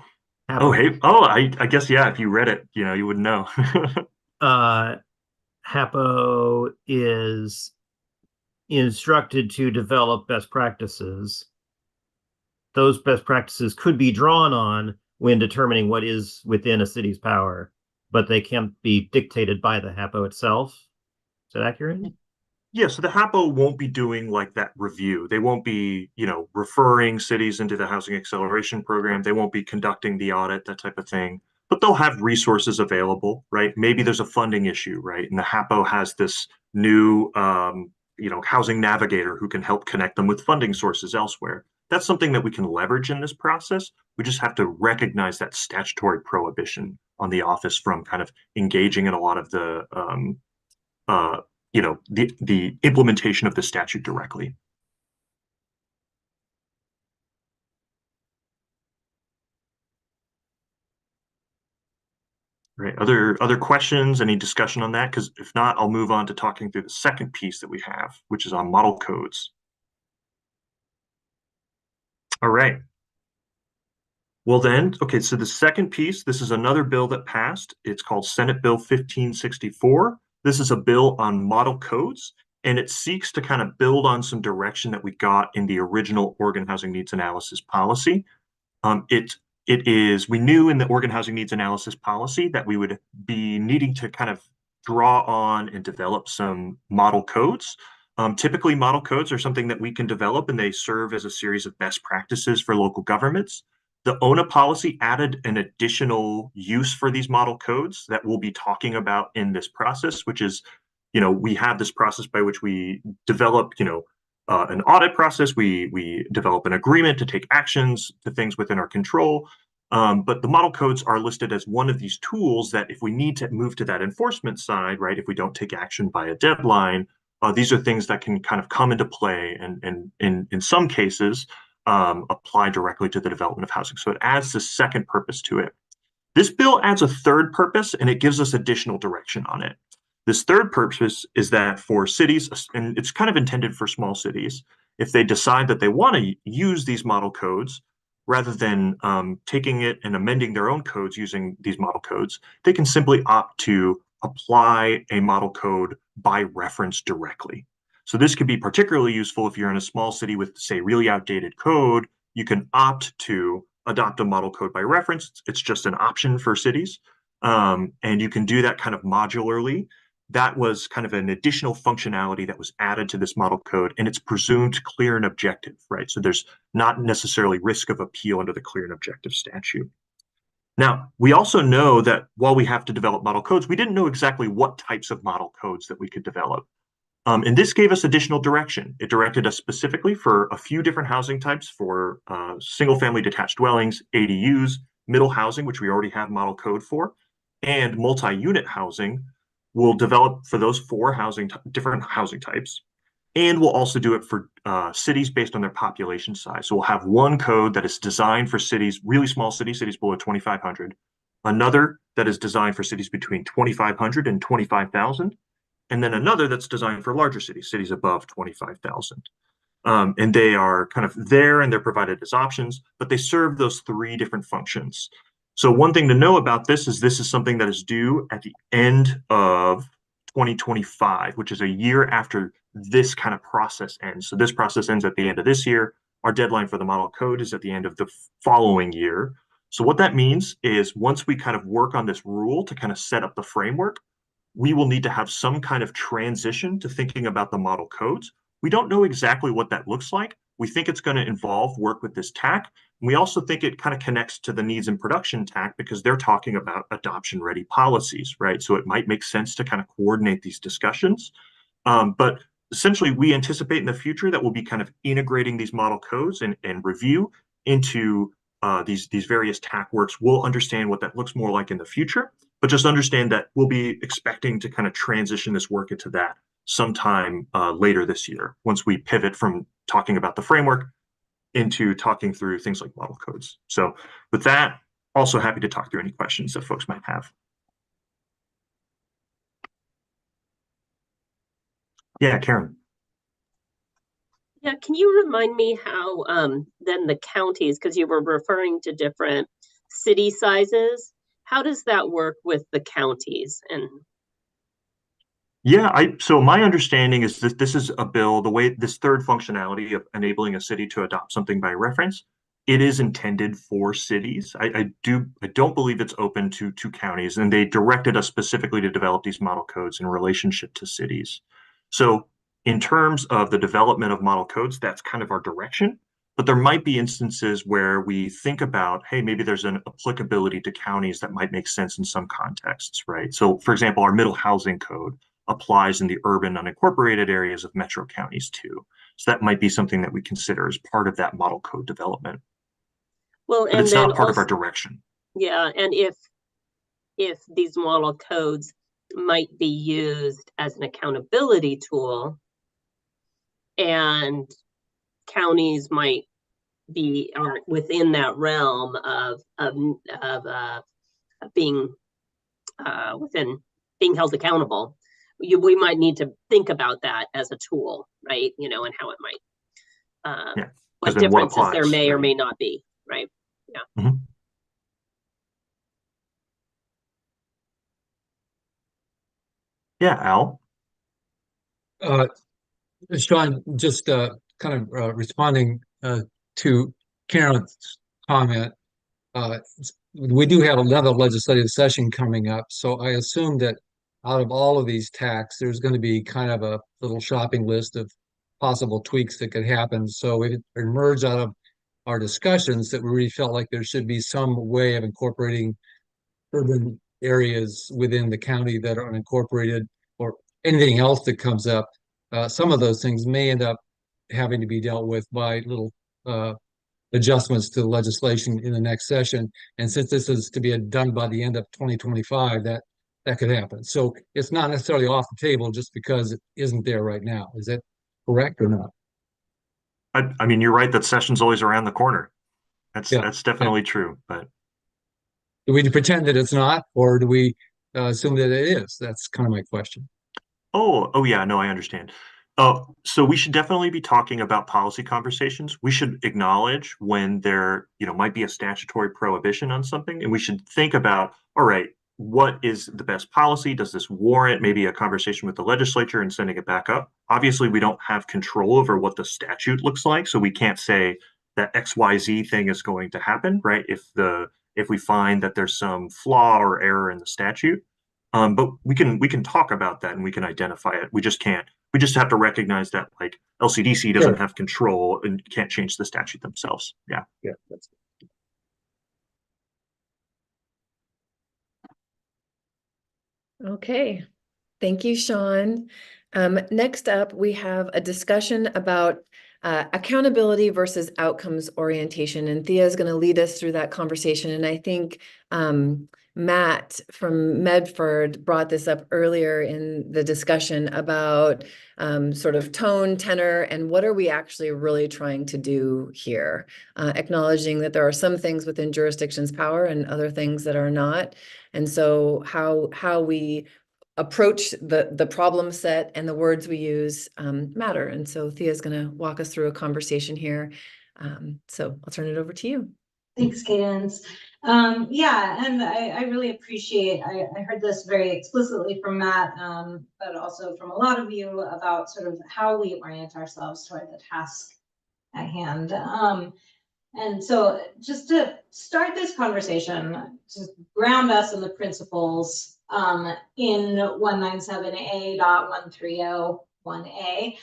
HAPO. Oh, hey. Oh, I guess, yeah, if you read it, you would know. HAPO is instructed to develop best practices, those best practices could be drawn on when determining what is within a city's power, but they can't be dictated by the HAPO itself. Is that accurate? Yeah, so the HAPO won't be doing like that review. They won't be, referring cities into the Housing Acceleration Program. They won't be conducting the audit, that type of thing. But they'll have resources available, right? Maybe there's a funding issue, right? And the HAPO has this new, housing navigator who can help connect them with funding sources elsewhere. That's something that we can leverage in this process. We just have to recognize that statutory prohibition on the office from kind of engaging in a lot of the the implementation of the statute directly. Right. Other questions? Any discussion on that? Because if not, I'll move on to talking through the second piece that we have, which is on model codes. All right. Well then, okay, so the second piece, this is another bill that passed. It's called Senate Bill 1564. This is a bill on model codes, and it seeks to kind of build on some direction that we got in the original Oregon Housing Needs Analysis Policy. We knew in the Oregon Housing Needs Analysis Policy that we would be needing to kind of draw on and develop some model codes. Typically, model codes are something that we can develop, and they serve as a series of best practices for local governments. The ONA policy added an additional use for these model codes that we'll be talking about in this process, which is, we have this process by which we develop, an audit process. We develop an agreement to take actions to things within our control. But the model codes are listed as one of these tools that if we need to move to that enforcement side, right, if we don't take action by a deadline, these are things that can kind of come into play and in some cases, apply directly to the development of housing. So it adds the second purpose to it. This bill adds a third purpose, and it gives us additional direction on it. This third purpose is that for cities, and it's kind of intended for small cities, if they decide that they want to use these model codes, rather than taking it and amending their own codes using these model codes, they can simply opt to apply a model code by reference directly. So this could be particularly useful if you're in a small city with, say, really outdated code. You can opt to adopt a model code by reference. It's just an option for cities. And you can do that kind of modularly. That was kind of an additional functionality that was added to this model code, and it's presumed clear and objective, right? So there's not necessarily risk of appeal under the clear and objective statute. Now, we also know that while we have to develop model codes, we didn't know exactly what types of model codes that we could develop. And this gave us additional direction. It directed us specifically for a few different housing types for single-family detached dwellings, ADUs, middle housing, which we already have model code for, and multi-unit housing. We'll develop for those four different housing types. And we'll also do it for cities based on their population size. So we'll have one code that is designed for cities, really small cities, cities below 2,500. Another that is designed for cities between 2,500 and 25,000. And then another that's designed for larger cities, cities above 25,000. And they are kind of there and they're provided as options, but they serve those three different functions. So one thing to know about this is something that is due at the end of 2025, which is a year after this kind of process ends. So this process ends at the end of this year. Our deadline for the model code is at the end of the following year. So what that means is once we kind of work on this rule to kind of set up the framework, we will need to have some kind of transition to thinking about the model codes. We don't know exactly what that looks like. We think it's going to involve work with this TAC. We also think it kind of connects to the needs and production TAC because they're talking about adoption-ready policies, right? So it might make sense to kind of coordinate these discussions. But essentially, we anticipate in the future that we'll be kind of integrating these model codes and review into these various TAC works. We'll understand what that looks more like in the future, but just understand that we'll be expecting to kind of transition this work into that sometime later this year, once we pivot from talking about the framework into talking through things like model codes. So with that, also happy to talk through any questions that folks might have. Yeah, Karen. Yeah, can you remind me how then the counties, because you were referring to different city sizes, how does that work with the counties? And Yeah, so my understanding is that this is a bill, the way this third functionality of enabling a city to adopt something by reference, it is intended for cities. I don't believe it's open to counties, and they directed us specifically to develop these model codes in relationship to cities. So in terms of the development of model codes, that's kind of our direction. But there might be instances where we think about, hey, maybe there's an applicability to counties that might make sense in some contexts, right? So for example, our middle housing code applies in the urban unincorporated areas of metro counties too. So that might be something that we consider as part of that model code development. Well, But and it's then not part of also, our direction. yeah, and if these model codes might be used as an accountability tool, and counties might be within that realm of being being held accountable, we might need to think about that as a tool, right? You know, and how it might, what differences there may or may not be, right? Yeah. Mm-hmm. Yeah, Al. Sean, just kind of responding to Karen's comment. We do have another legislative session coming up, so I assume that out of all of these tasks, there's going to be kind of a little shopping list of possible tweaks that could happen. So it emerged out of our discussions that we really felt like there should be some way of incorporating urban areas within the county that are unincorporated, or anything else that comes up. Some of those things may end up having to be dealt with by little adjustments to the legislation in the next session. And since this is to be done by the end of 2025, that could happen. So it's not necessarily off the table just because it isn't there right now. Is that correct or not? I mean, you're right that session's always around the corner. That's definitely true. But do we pretend that it's not, or do we assume that it is? That's kind of my question. Oh yeah, no, I understand. So we should definitely be talking about policy conversations. We should acknowledge when there, might be a statutory prohibition on something, and we should think about, all right, what is the best policy? Does this warrant maybe a conversation with the legislature and sending it back up? Obviously, we don't have control over what the statute looks like, so we can't say that XYZ thing is going to happen, right? If we find that there's some flaw or error in the statute. But we can talk about that and we can identify it. We just have to recognize that like LCDC doesn't have control and can't change the statute themselves. Yeah. Yeah. That's Okay. Thank you, Sean. Next up, we have a discussion about accountability versus outcomes orientation. And Thea is going to lead us through that conversation. And I think Matt from Medford brought this up earlier in the discussion about sort of tone, tenor, and what are we actually really trying to do here? Acknowledging that there are some things within jurisdiction's power and other things that are not. And so how we approach the problem set and the words we use matter. And so Thea's going to walk us through a conversation here. So I'll turn it over to you. Thanks, Cadence. Yeah, and I really appreciate, I heard this very explicitly from Matt, but also from a lot of you about sort of how we orient ourselves toward the task at hand. And so just to start this conversation, to ground us in the principles in 197A.130(1)A,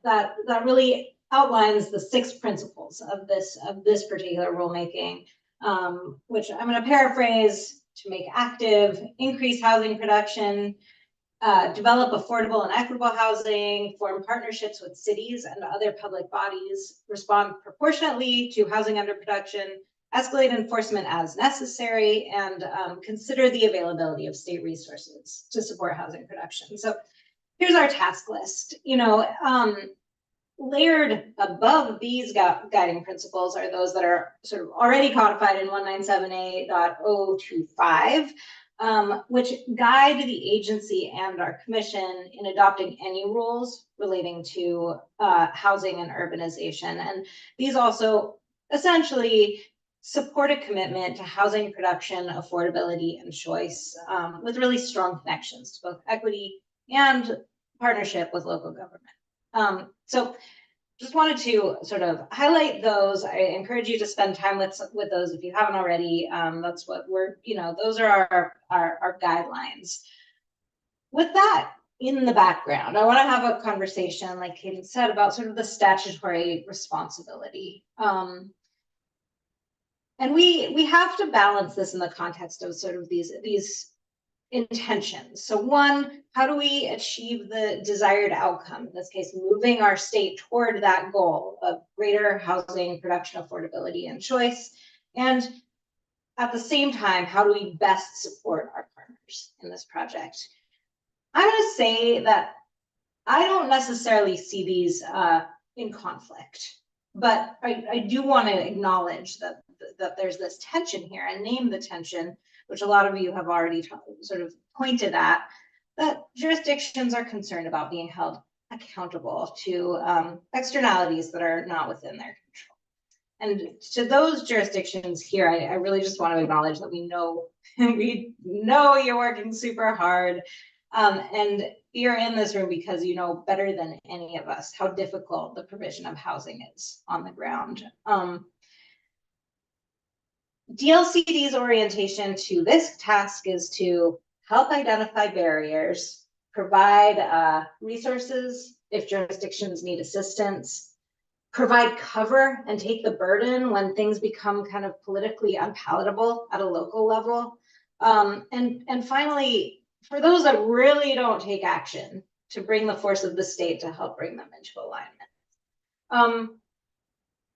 that really outlines the 6 principles of this particular rulemaking, which I'm going to paraphrase: to make active, increase housing production, develop affordable and equitable housing, form partnerships with cities and other public bodies, respond proportionately to housing underproduction, escalate enforcement as necessary, and consider the availability of state resources to support housing production. So here's our task list. Layered above these guiding principles are those that are sort of already codified in 197A.025, which guide the agency and our commission in adopting any rules relating to housing and urbanization. And these also essentially support a commitment to housing production, affordability, and choice, with really strong connections to both equity and partnership with local government. So just wanted to sort of highlight those. I encourage you to spend time with those if you haven't already. That's what we're, those are our guidelines. With that in the background, I want to have a conversation, like Katie said, about sort of the statutory responsibility. And we have to balance this in the context of sort of these intentions. So one, how do we achieve the desired outcome? In this case, moving our state toward that goal of greater housing production, affordability, and choice. And at the same time, how do we best support our partners in this project? I'm going to say that I don't necessarily see these in conflict, but I do want to acknowledge that there's this tension here and name the tension, which a lot of you have already sort of pointed at, that jurisdictions are concerned about being held accountable to externalities that are not within their control. And to those jurisdictions here, I really just want to acknowledge that we know you're working super hard, and you're in this room because you know better than any of us how difficult the provision of housing is on the ground. DLCD's orientation to this task is to help identify barriers, provide resources if jurisdictions need assistance, provide cover and take the burden when things become kind of politically unpalatable at a local level. And finally, for those that really don't take action, to bring the force of the state to help bring them into alignment.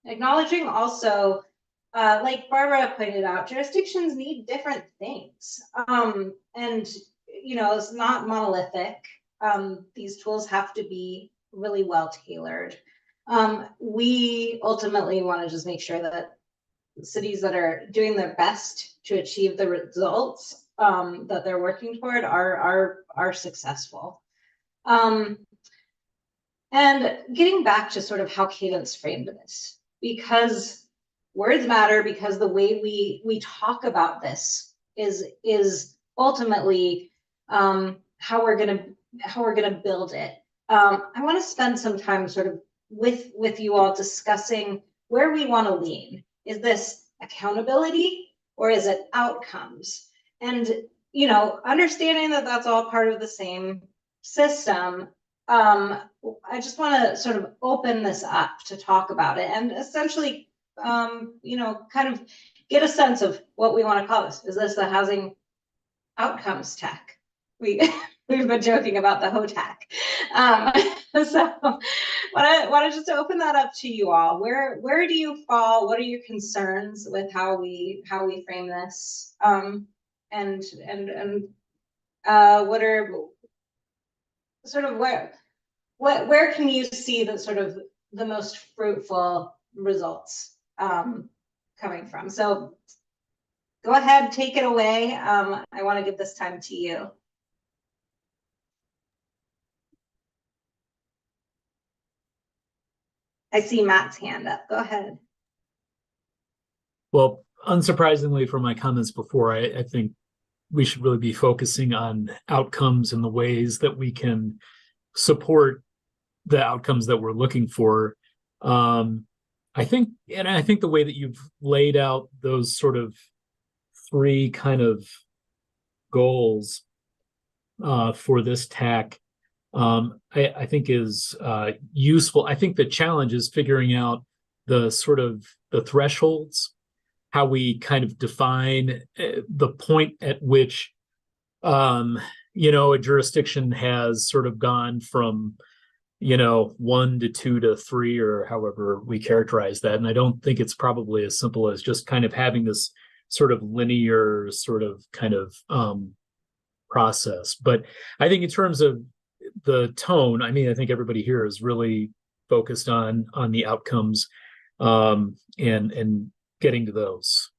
Acknowledging also, like Barbara pointed out, jurisdictions need different things. And, it's not monolithic. These tools have to be really well tailored. We ultimately want to just make sure that cities that are doing their best to achieve the results that they're working toward are successful. And getting back to sort of how Cadence framed this, because words matter, because the way we talk about this is ultimately how we're gonna build it. I want to spend some time sort of with you all discussing where we want to lean. Is this accountability or is it outcomes? And understanding that that's all part of the same system. I just want to sort of open this up to talk about it and essentially kind of get a sense of what we want to call this. Is this the housing outcomes tech? We've been joking about the HOTAC. So want to just open that up to you all. Where do you fall? What are your concerns with how we frame this? And what are sort of where can you see the sort of the most fruitful results coming from? So go ahead, take it away. I want to give this time to you. I see Matt's hand up. Go ahead. Well, unsurprisingly from my comments before, I think we should really be focusing on outcomes and the ways that we can support the outcomes that we're looking for. I think the way that you've laid out those sort of three kind of goals for this TAC, I think is useful. I think the challenge is figuring out the sort of the thresholds, how we kind of define the point at which a jurisdiction has sort of gone from 1 to 2 to 3, or however we characterize that. And I don't think it's probably as simple as just kind of having this sort of linear sort of kind of process. But I think in terms of the tone, I think everybody here is really focused on the outcomes and getting to those.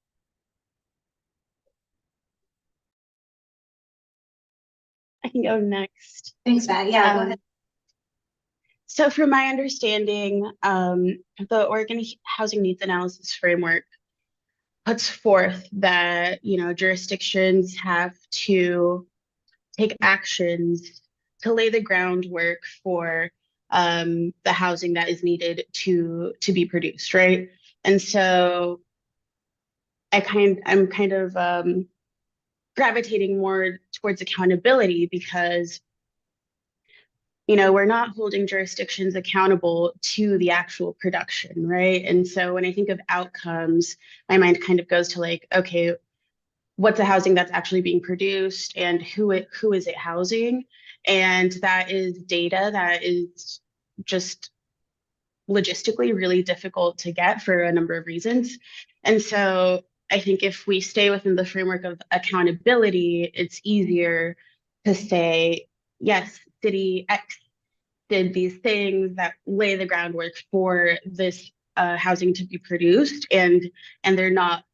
I can go next. Thanks, Matt. Yeah, go ahead. So from my understanding, the Oregon Housing Needs Analysis Framework puts forth that, jurisdictions have to take actions lay the groundwork for the housing that is needed to be produced, right? And so I'm kind of gravitating more towards accountability because, you know, we're not holding jurisdictions accountable to the actual production, right? And so when I think of outcomes, my mind kind of goes to like, okay, what's the housing that's actually being produced and who is it housing? And that is data that is just logistically really difficult to get for a number of reasons. And so I think if we stay within the framework of accountability, it's easier to say, yes, city X did these things that lay the groundwork for this housing to be produced, and they're not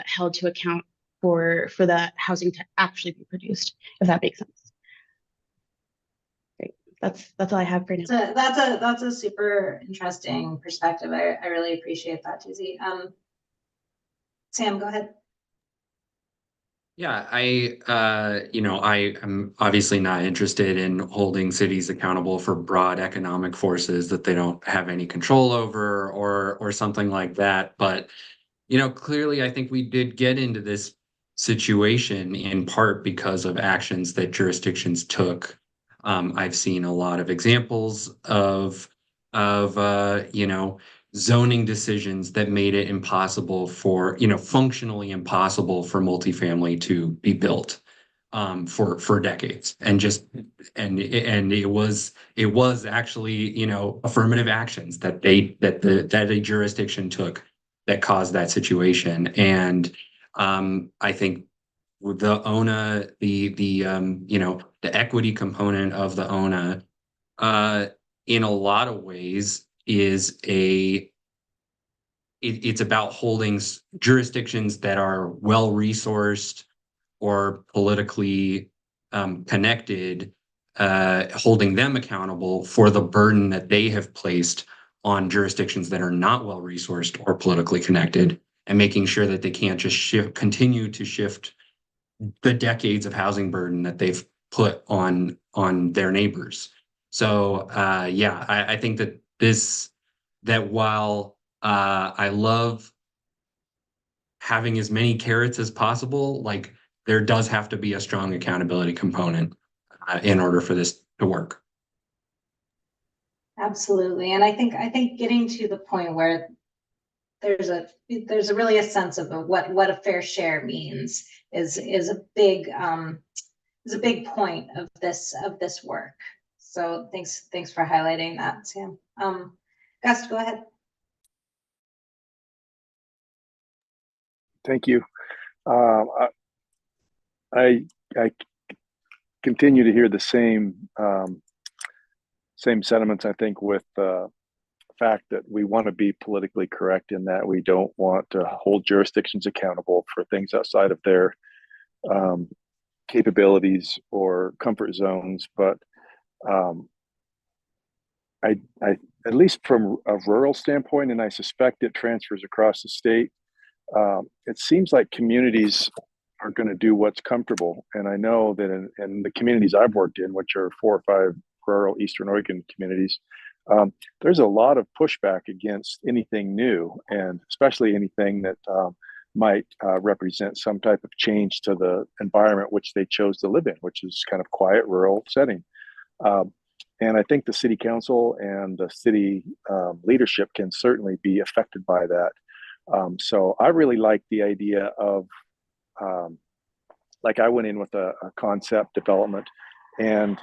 held to account for the housing to actually be produced, if that makes sense. Great. That's all I have for now. So that's a super interesting perspective. I really appreciate that, Tizzy. Sam, go ahead. Yeah, I am obviously not interested in holding cities accountable for broad economic forces that they don't have any control over or something like that. But, you know, clearly I think we did get into this situation in part because of actions that jurisdictions took. I've seen a lot of examples of you know, zoning decisions that made it impossible for, you know, functionally impossible for multifamily to be built for decades. And it was actually, you know, affirmative actions that a jurisdiction took that caused that situation. And I think with the ONA, you know, the equity component of the ONA, in a lot of ways is it's about holding jurisdictions that are well resourced or politically connected, holding them accountable for the burden that they have placed on jurisdictions that are not well resourced or politically connected, and making sure that they can't just continue to shift the decades of housing burden that they've put on their neighbors. So yeah, I think that while I love having as many carrots as possible, like there does have to be a strong accountability component in order for this to work. Absolutely. And I think getting to the point where there's really a sense of what a fair share means is a big point of this work. So thanks for highlighting that, Sam. Gus, go ahead. Thank you. I continue to hear the same sentiments, I think, with the fact that we want to be politically correct in that we don't want to hold jurisdictions accountable for things outside of their capabilities or comfort zones. But I at least from a rural standpoint, and I suspect it transfers across the state, it seems like communities are going to do what's comfortable. And I know that in the communities I've worked in, which are 4 or 5 rural Eastern Oregon communities, there's a lot of pushback against anything new, and especially anything that might represent some type of change to the environment which they chose to live in, which is kind of quiet rural setting. And I think the city council and the city leadership can certainly be affected by that. So I really like the idea of, like I went in with a concept development, and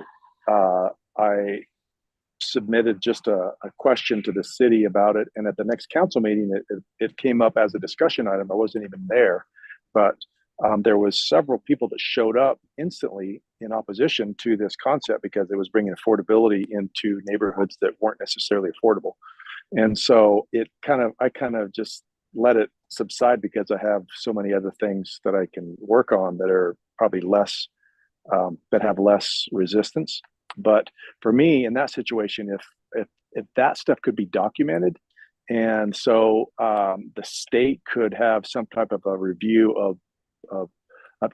I submitted just a question to the city about it. And at the next council meeting, it came up as a discussion item. I wasn't even there, but there was several people that showed up instantly in opposition to this concept because it was bringing affordability into neighborhoods that weren't necessarily affordable. And so I kind of just let it subside because I have so many other things that I can work on that are probably less, that have less resistance. But for me, in that situation, if that stuff could be documented, and so the state could have some type of a review of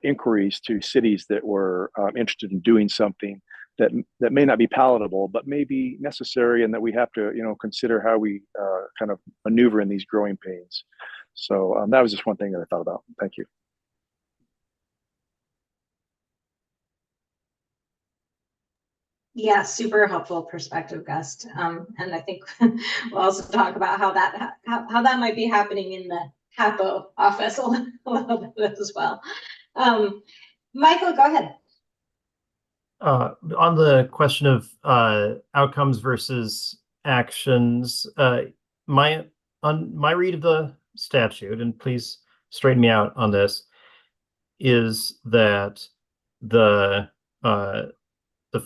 inquiries to cities that were interested in doing something that may not be palatable, but may be necessary, and that we have to, consider how we kind of maneuver in these growing pains. So that was just one thing that I thought about. Thank you. Yeah, super helpful perspective, Gus. And I think we'll also talk about how that might be happening in the HAPO office a little bit as well. Michael, go ahead. On the question of outcomes versus actions, my read of the statute, and please straighten me out on this, is that the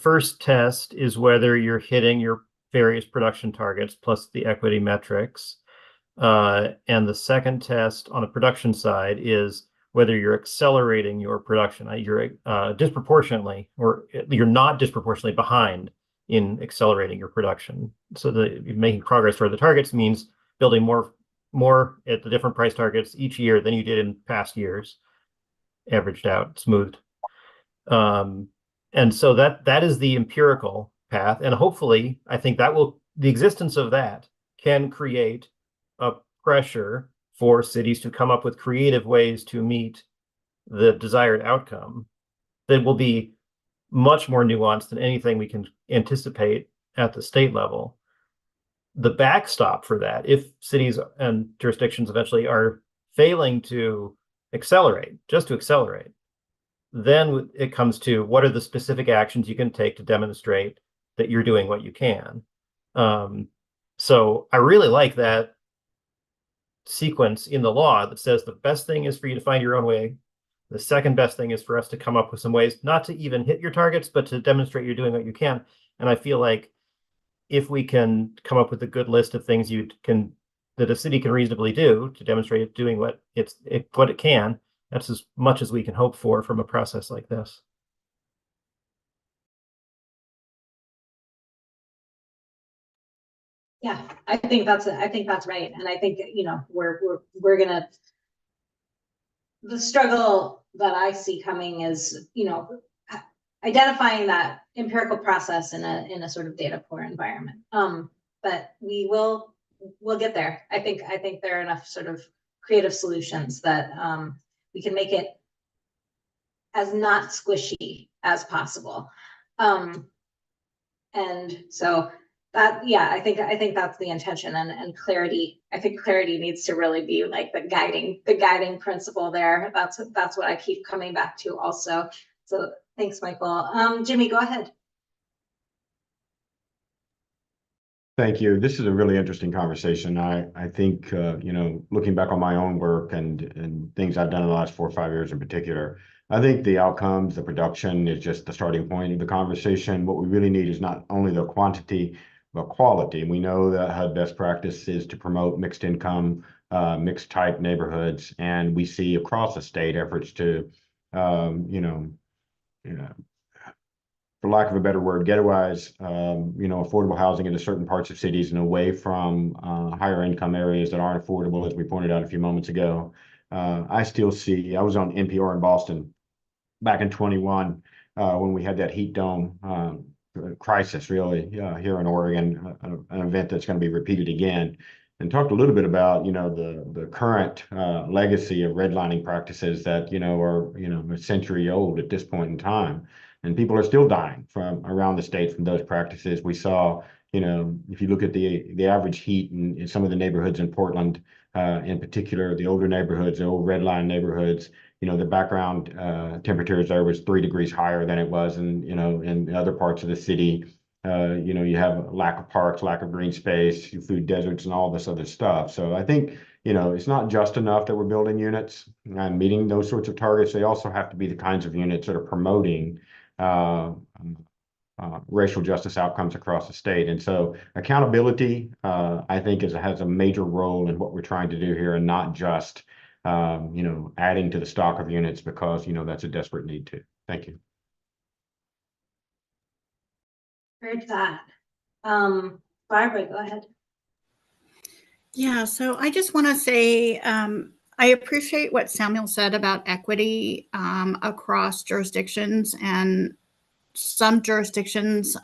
first test is whether you're hitting your various production targets plus the equity metrics. And the second test on the production side is whether you're accelerating your production. You're disproportionately, or you're not disproportionately behind in accelerating your production. So making progress toward the targets means building more at the different price targets each year than you did in past years, averaged out, smoothed. And so that is the empirical path. And hopefully, I think the existence of that can create a pressure for cities to come up with creative ways to meet the desired outcome that will be much more nuanced than anything we can anticipate at the state level. The backstop for that, if cities and jurisdictions eventually are failing to accelerate, just to accelerate, then it comes to what are the specific actions you can take to demonstrate that you're doing what you can. So I really like that sequence in the law that says the best thing is for you to find your own way. The second best thing is for us to come up with some ways not to even hit your targets, but to demonstrate you're doing what you can. And I feel like if we can come up with a good list of things that a city can reasonably do to demonstrate it's doing what it can, that's as much as we can hope for from a process like this. Yeah, I think that's right. And I think, we're gonna, the struggle that I see coming is, identifying that empirical process in a sort of data poor environment. But we'll get there. I think there are enough sort of creative solutions that we can make it as not squishy as possible. And so that, yeah, I think that's the intention, and clarity. I think clarity needs to really be like the guiding principle there. That's what I keep coming back to also. So thanks, Michael. Jimmy, go ahead. Thank you. This is a really interesting conversation. I think, looking back on my own work and things I've done in the last 4 or 5 years in particular, I think the outcomes, the production is just the starting point of the conversation. What we really need is not only the quantity, but quality. We know that HUD best practice is to promote mixed income, mixed type neighborhoods. And we see across the state efforts to, for lack of a better word, ghettoize, affordable housing into certain parts of cities and away from higher income areas that aren't affordable, as we pointed out a few moments ago. I still see, I was on NPR in Boston back in 21 when we had that heat dome crisis, really, here in Oregon, an event that's going to be repeated again, and talked a little bit about, the current legacy of redlining practices that, are, a century old at this point in time. And people are still dying from around the state from those practices. We saw, if you look at the average heat in some of the neighborhoods in Portland, in particular, the older neighborhoods, the old red line neighborhoods, the background temperatures there was 3 degrees higher than it was in other parts of the city. You have a lack of parks, lack of green space, food deserts, and all this other stuff. So I think, it's not just enough that we're building units and meeting those sorts of targets. They also have to be the kinds of units that are promoting racial justice outcomes across the state. And so accountability, I think, has a major role in what we're trying to do here, and not just, adding to the stock of units because, that's a desperate need too. Thank you. Heard that. Barbara, go ahead. Yeah, so I just want to say I appreciate what Samuel said about equity across jurisdictions, and some jurisdictions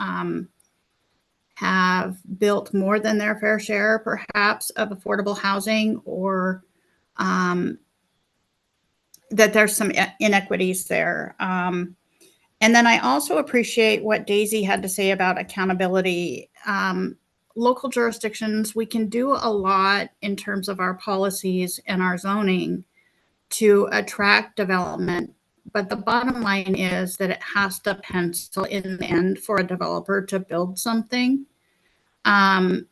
have built more than their fair share, perhaps, of affordable housing, or that there's some inequities there. And then I also appreciate what Daisy had to say about accountability. Local jurisdictions, we can do a lot in terms of our policies and our zoning to attract development. But the bottom line is that it has to pencil in the end for a developer to build something. And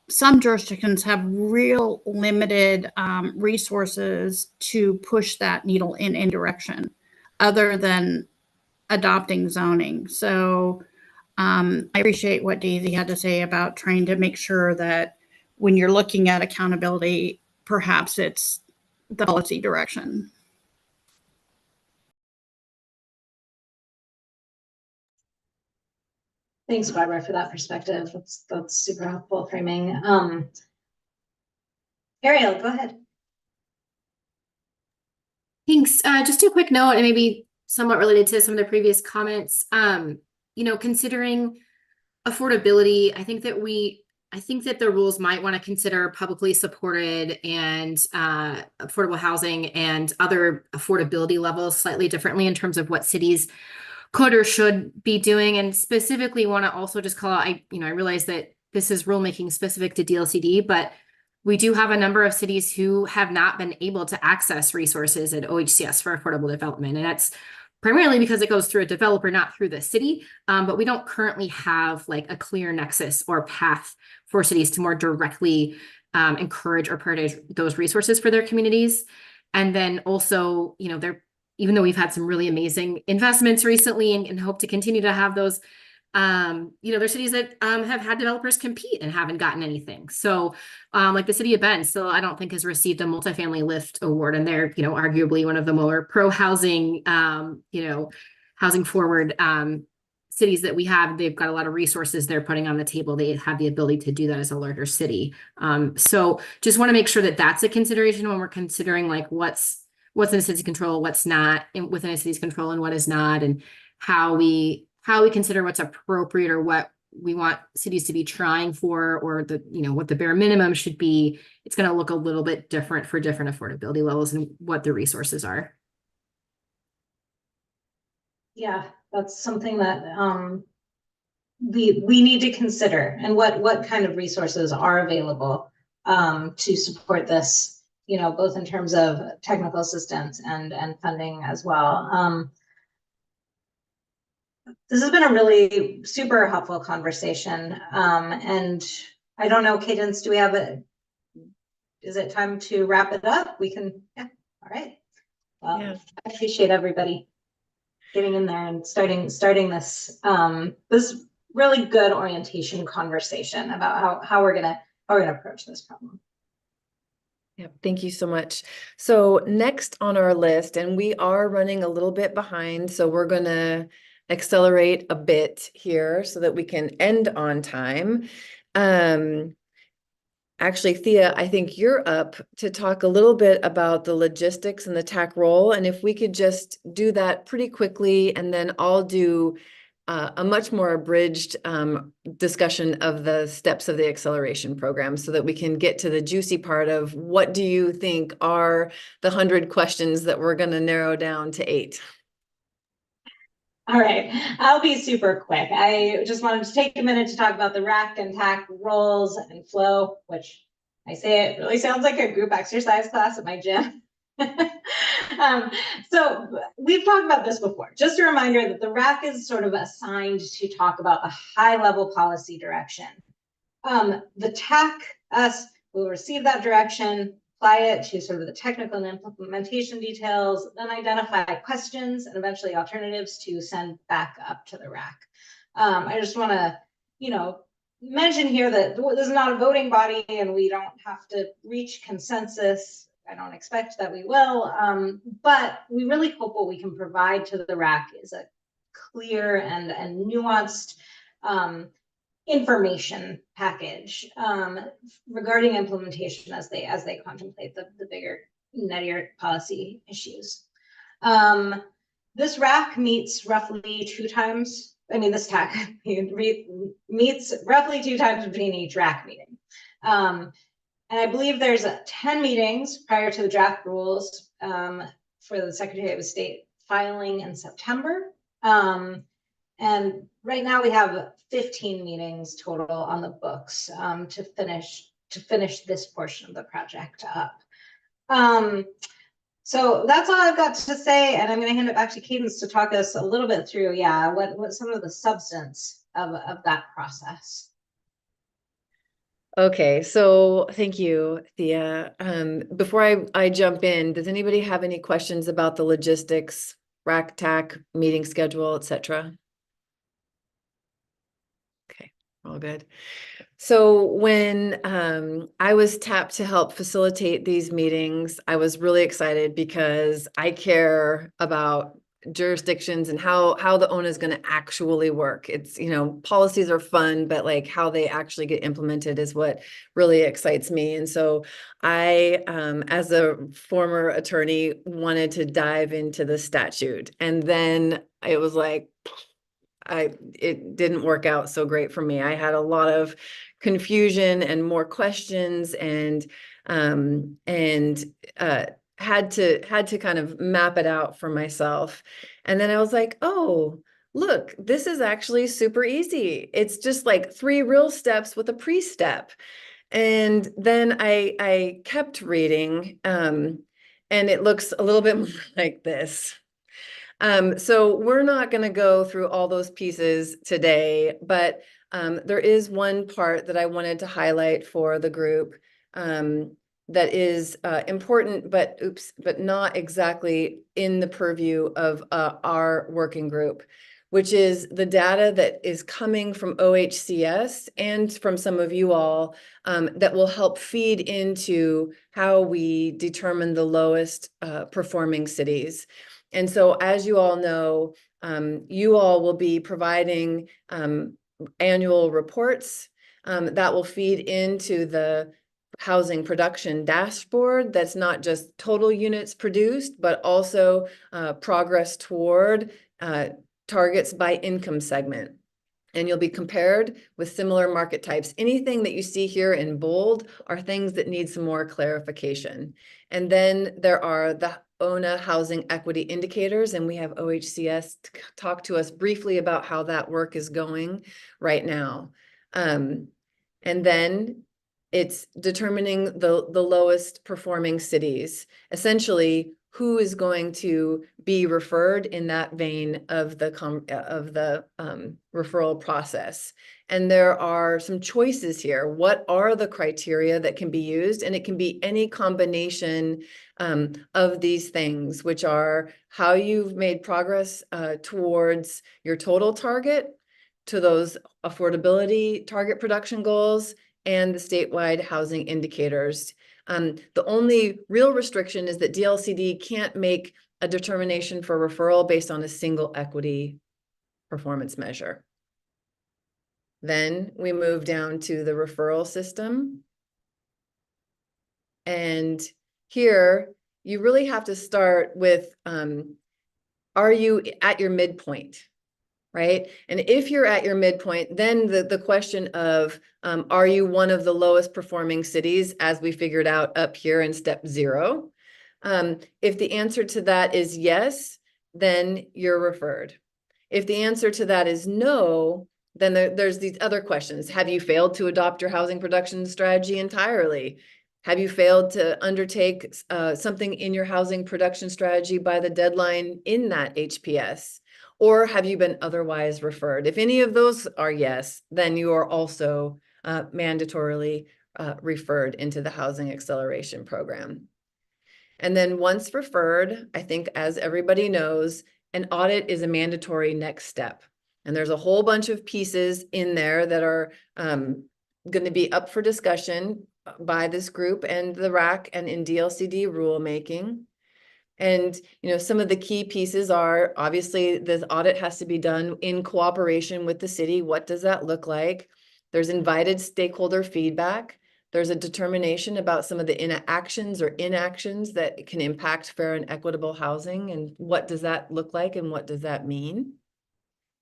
some jurisdictions have real limited resources to push that needle in any direction other than adopting zoning. So I appreciate what Daisy had to say about trying to make sure that when you're looking at accountability, perhaps it's the policy direction. Thanks, Barbara, for that perspective. That's super helpful framing. Ariel, go ahead. Thanks. Just a quick note, and maybe somewhat related to some of the previous comments. Considering affordability, I think that the rules might want to consider publicly supported and affordable housing and other affordability levels slightly differently in terms of what cities could or should be doing. And specifically want to also just call out, I realize that this is rulemaking specific to DLCD, but we do have a number of cities who have not been able to access resources at OHCS for affordable development. And that's primarily because it goes through a developer, not through the city. But we don't currently have like a clear nexus or path for cities to more directly encourage or prioritize those resources for their communities. And then also, even though we've had some really amazing investments recently and hope to continue to have those, there's cities that have had developers compete and haven't gotten anything. So like the city of Bend still, I don't think has received a multifamily lift award, and they're, arguably one of the more pro-housing, housing forward cities that we have. They've got a lot of resources they're putting on the table. They have the ability to do that as a larger city. So just want to make sure that that's a consideration when we're considering like what's in a city's control, what's not within a city's control, and what is not, and how we consider what's appropriate or what we want cities to be trying for, or what the bare minimum should be. It's going to look a little bit different for different affordability levels and what the resources are. Yeah, that's something that we need to consider, and what kind of resources are available to support this, both in terms of technical assistance and funding as well. This has been a really super helpful conversation. And I don't know, Cadence, is it time to wrap it up? We can, yeah, all right. Well, yeah. I appreciate everybody getting in there and starting this really good orientation conversation about how we're gonna approach this problem. Yeah, thank you so much. So next on our list, and we are running a little bit behind, so we're gonna accelerate a bit here so that we can end on time. Actually, Thea, I think you're up to talk a little bit about the logistics and the TAC role. And if we could just do that pretty quickly, and then I'll do a much more abridged discussion of the steps of the acceleration program so that we can get to the juicy part of what do you think are the 100 questions that we're going to narrow down to 8. All right, I'll be super quick. I just wanted to take a minute to talk about the RAC and TAC roles and flow, which I say it really sounds like a group exercise class at my gym. So we've talked about this before. Just a reminder that the RAC is sort of assigned to talk about the high level policy direction. The TAC, us, will receive that direction, apply it to sort of the technical and implementation details, then identify questions and eventually alternatives to send back up to the RAC. I just want to, mention here that this is not a voting body and we don't have to reach consensus. I don't expect that we will, but we really hope what we can provide to the RAC is a clear and nuanced information package regarding implementation as they contemplate the bigger, nuttier policy issues. this RAC meets roughly 2 times. I mean, this TAC meets roughly 2 times between each RAC meeting. And I believe there's 10 meetings prior to the draft rules for the Secretary of State filing in September. And right now we have 15 meetings total on the books to finish this portion of the project up. So that's all I've got to say, and I'm going to hand it back to Cadence to talk us a little bit through, what some of the substance of that process. Okay, so thank you, Thea. Before I jump in, does anybody have any questions about the logistics, RAC, TAC, meeting schedule, etc.? Okay, all good. So when I was tapped to help facilitate these meetings, I was really excited because I care about jurisdictions and how the ONA is going to actually work. It's, policies are fun, but like how they actually get implemented is what really excites me. And so I, as a former attorney, wanted to dive into the statute. And then it was like, it didn't work out so great for me. I had a lot of confusion and more questions and had to kind of map it out for myself. And then I was like, oh, look, this is actually super easy. It's just like 3 real steps with a pre-step. And then I kept reading, and it looks a little bit more like this. So we're not going to go through all those pieces today, but there is one part that I wanted to highlight for the group that is important, but not exactly in the purview of our working group, which is the data that is coming from OHCS and from some of you all that will help feed into how we determine the lowest performing cities. And so, as you all know, you all will be providing annual reports that will feed into the housing production dashboard. That's not just total units produced, but also progress toward targets by income segment. And you'll be compared with similar market types. Anything that you see here in bold are things that need some more clarification. And then there are the ONA housing equity indicators, and we have OHCS talk to us briefly about how that work is going right now. And then it's determining the lowest performing cities, essentially who is going to be referred in that vein of the referral process. And there are some choices here. What are the criteria that can be used? And it can be any combination of these things, which are how you've made progress towards your total target, to those affordability target production goals, and the statewide housing indicators. The only real restriction is that DLCD can't make a determination for referral based on a single equity performance measure. Then we move down to the referral system. And here you really have to start with, are you at your midpoint? Right? And if you're at your midpoint, then the question of, are you one of the lowest performing cities, as we figured out up here in step 0? If the answer to that is yes, then you're referred. If the answer to that is no, then there's these other questions. Have you failed to adopt your housing production strategy entirely? Have you failed to undertake something in your housing production strategy by the deadline in that HPS? Or have you been otherwise referred? If any of those are yes, then you are also mandatorily referred into the Housing Acceleration Program. And then once referred, I think as everybody knows, an audit is a mandatory next step. And there's a whole bunch of pieces in there that are going to be up for discussion by this group and the RAC and in DLCD rulemaking. And, some of the key pieces are, obviously, this audit has to be done in cooperation with the city. What does that look like? There's invited stakeholder feedback. there's a determination about some of the inactions or inactions that can impact fair and equitable housing. And what does that look like and what does that mean?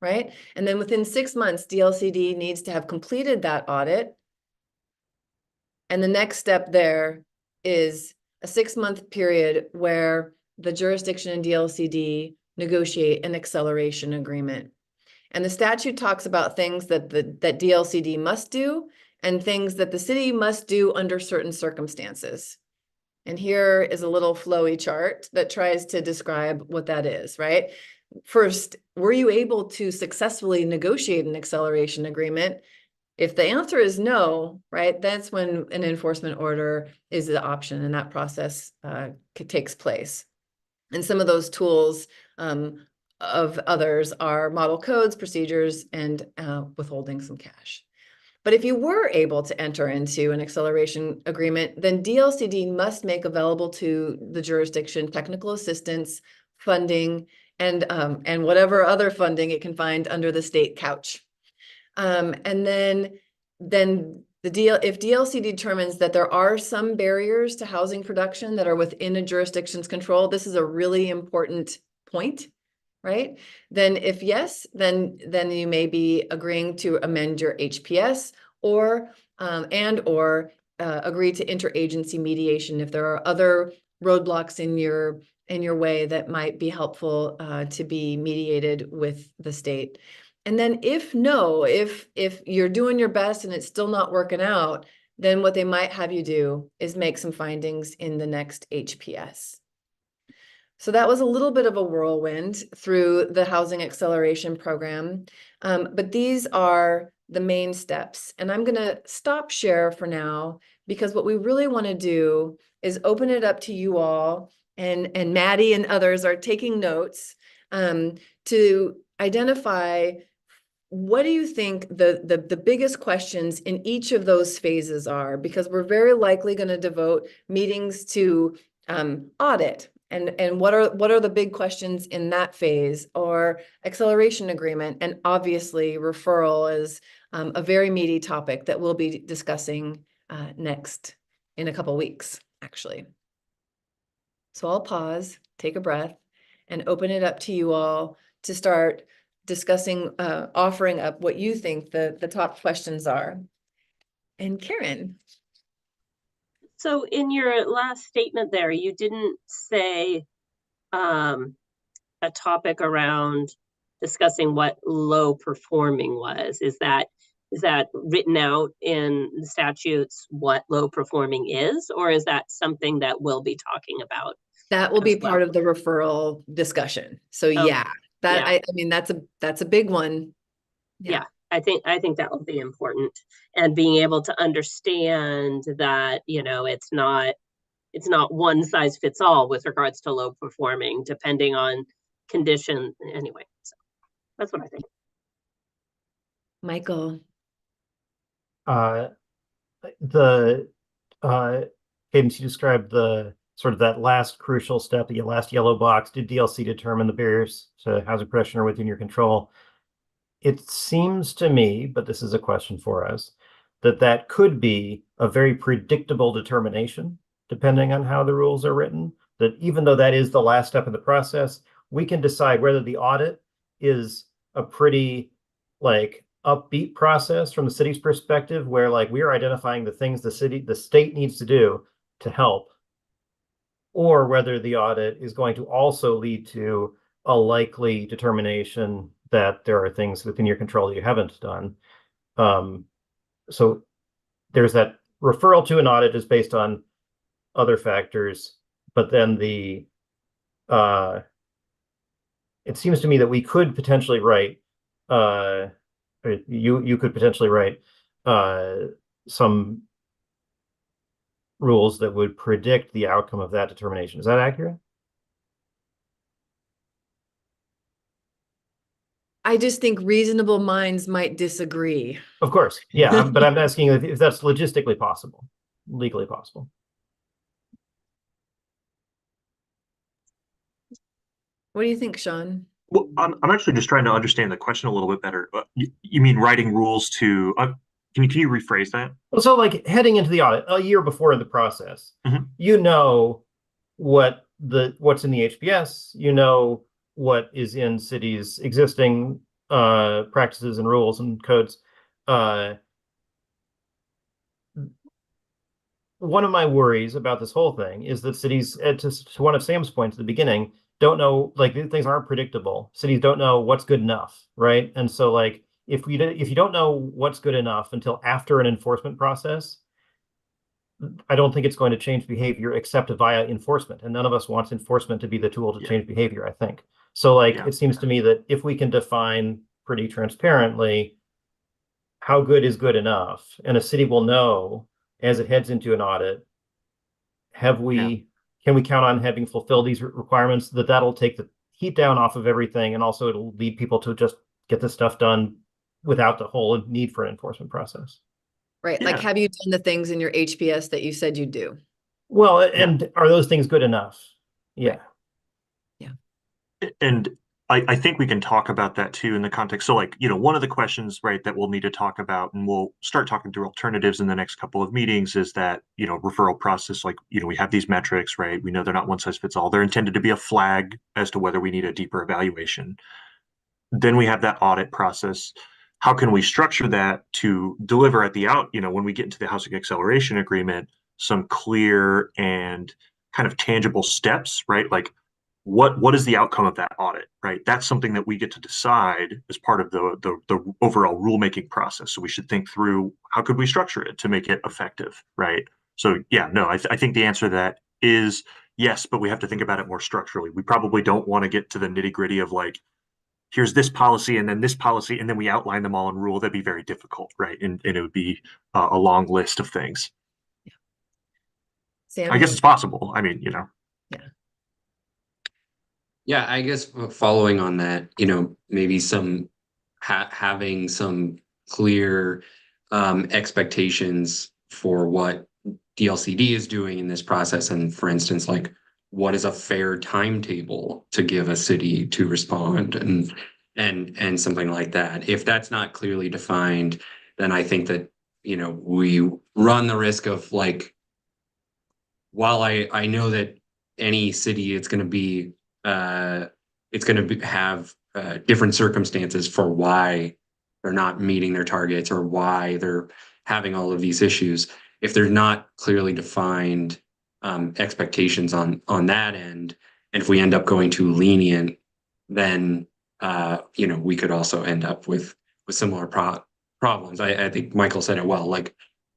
Right? And then within 6 months, DLCD needs to have completed that audit. And the next step there is a 6-month period where the jurisdiction and DLCD negotiate an acceleration agreement. And the statute talks about things that that DLCD must do and things that the city must do under certain circumstances. And here is a little flowy chart that tries to describe what that is, right? First, were you able to successfully negotiate an acceleration agreement? If the answer is no, right, that's when an enforcement order is the option and that process takes place. And some of those tools of others are model codes, procedures, and withholding some cash. But if you were able to enter into an acceleration agreement, then DLCD must make available to the jurisdiction technical assistance, funding, and whatever other funding it can find under the state couch. And then if DLCD determines that there are some barriers to housing production that are within a jurisdiction's control, this is a really important point, right? Then if yes, then you may be agreeing to amend your HPS or agree to interagency mediation if there are other roadblocks in your way that might be helpful to be mediated with the state. And then if you're doing your best and it's still not working out, then what they might have you do is make some findings in the next HPS. So that was a little bit of a whirlwind through the Housing Acceleration Program, but these are the main steps. And I'm going to stop share for now because what we really want to do is open it up to you all, and Maddie and others are taking notes to identify what do you think the biggest questions in each of those phases are, because we're very likely going to devote meetings to audit. And what are the big questions in that phase, or acceleration agreement, and obviously referral is a very meaty topic that we'll be discussing next in a couple weeks, actually. So I'll pause, take a breath, and open it up to you all to start discussing, offering up what you think the top questions are. And Karen. So in your last statement there, you didn't say a topic around discussing what low performing was. Is that written out in the statutes what low performing is, or is that something that we'll be talking about? That will be part of the referral discussion. So yeah, I mean, that's a big one. Yeah. I think that will be important, and being able to understand that, it's not one size fits all with regards to low performing, depending on condition. Anyway, so that's what I think. Michael. Cadence, you described the sort of that last crucial step, the last yellow box. Did DLC determine the barriers to housing production are within your control? It seems to me, but this is a question for us, that could be a very predictable determination, depending on how the rules are written, that even though that is the last step in the process, we can decide whether the audit is a pretty upbeat process from the city's perspective, where we are identifying the things the state needs to do to help, or whether the audit is going to also lead to a likely determination that there are things within your control that you haven't done. So there's that referral to an audit is based on other factors, but then it seems to me that we could potentially write, you could potentially write some rules that would predict the outcome of that determination. Is that accurate? I just think reasonable minds might disagree. Of course, yeah, but I'm asking if that's logistically possible, legally possible. What do you think, Sean? Well, I'm actually just trying to understand the question a little bit better. You mean writing rules to Can you rephrase that? So like heading into the audit a year before the process, you know what's in the HPS, you know what is in cities' existing practices and rules and codes. One of my worries about this whole thing is that cities, to one of Sam's points at the beginning, don't know, like, things aren't predictable. Cities don't know what's good enough, right? And so like if you don't know what's good enough until after an enforcement process, I don't think it's going to change behavior except via enforcement. And none of us wants enforcement to be the tool to change behavior, I think. So like, it seems to me that if we can define pretty transparently how good is good enough, and a city will know as it heads into an audit, can we count on having fulfilled these requirements, that'll take the heat down off of everything. And also it'll lead people to just get this stuff done without the whole need for an enforcement process. Right. Like, have you done the things in your HPS that you said you do? Well, and are those things good enough? Yeah. And I think we can talk about that too in the context. So like, one of the questions, right, that we'll need to talk about, and we'll start talking through alternatives in the next couple of meetings, is that, referral process. Like, we have these metrics, right? We know they're not one size fits all. They're intended to be a flag as to whether we need a deeper evaluation. Then we have that audit process. How can we structure that to deliver at the when we get into the housing acceleration agreement, some clear and kind of tangible steps, right? Like, what is the outcome of that audit, right? That's something that we get to decide as part of the overall rulemaking process. So we should think through how could we structure it to make it effective, right? So yeah, no, I think the answer to that is yes, but we have to think about it more structurally. We probably don't want to get to the nitty gritty of like, here's this policy and then this policy, and then we outline them all in rule. That'd be very difficult, right? And it would be a long list of things. Sam, I guess it's possible. I mean, Yeah, I guess following on that, maybe some having some clear expectations for what DLCD is doing in this process. And for instance, like, what is a fair timetable to give a city to respond and something like that. If that's not clearly defined, then I think that, we run the risk of like, while I know that any city, it's going to be have different circumstances for why they're not meeting their targets or why they're having all of these issues. If they're not clearly defined expectations on that end, and if we end up going too lenient, then we could also end up with similar problems. I think Michael said it well. Like,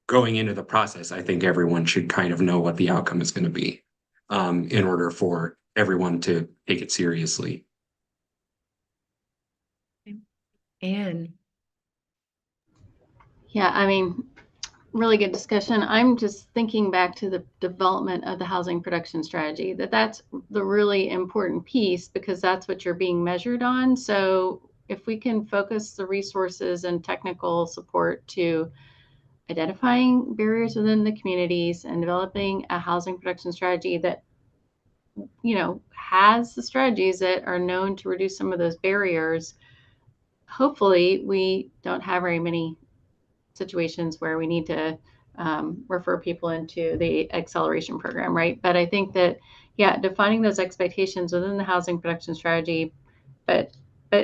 going into the process, I think everyone should kind of know what the outcome is going to be in order for everyone to take it seriously. Anne. Yeah, I mean, really good discussion. I'm just thinking back to the development of the housing production strategy, that's the really important piece, because that's what you're being measured on. So if we can focus the resources and technical support to identifying barriers within the communities and developing a housing production strategy that has the strategies that are known to reduce some of those barriers, hopefully we don't have very many situations where we need to refer people into the acceleration program, right? But I think that, defining those expectations within the housing production strategy, but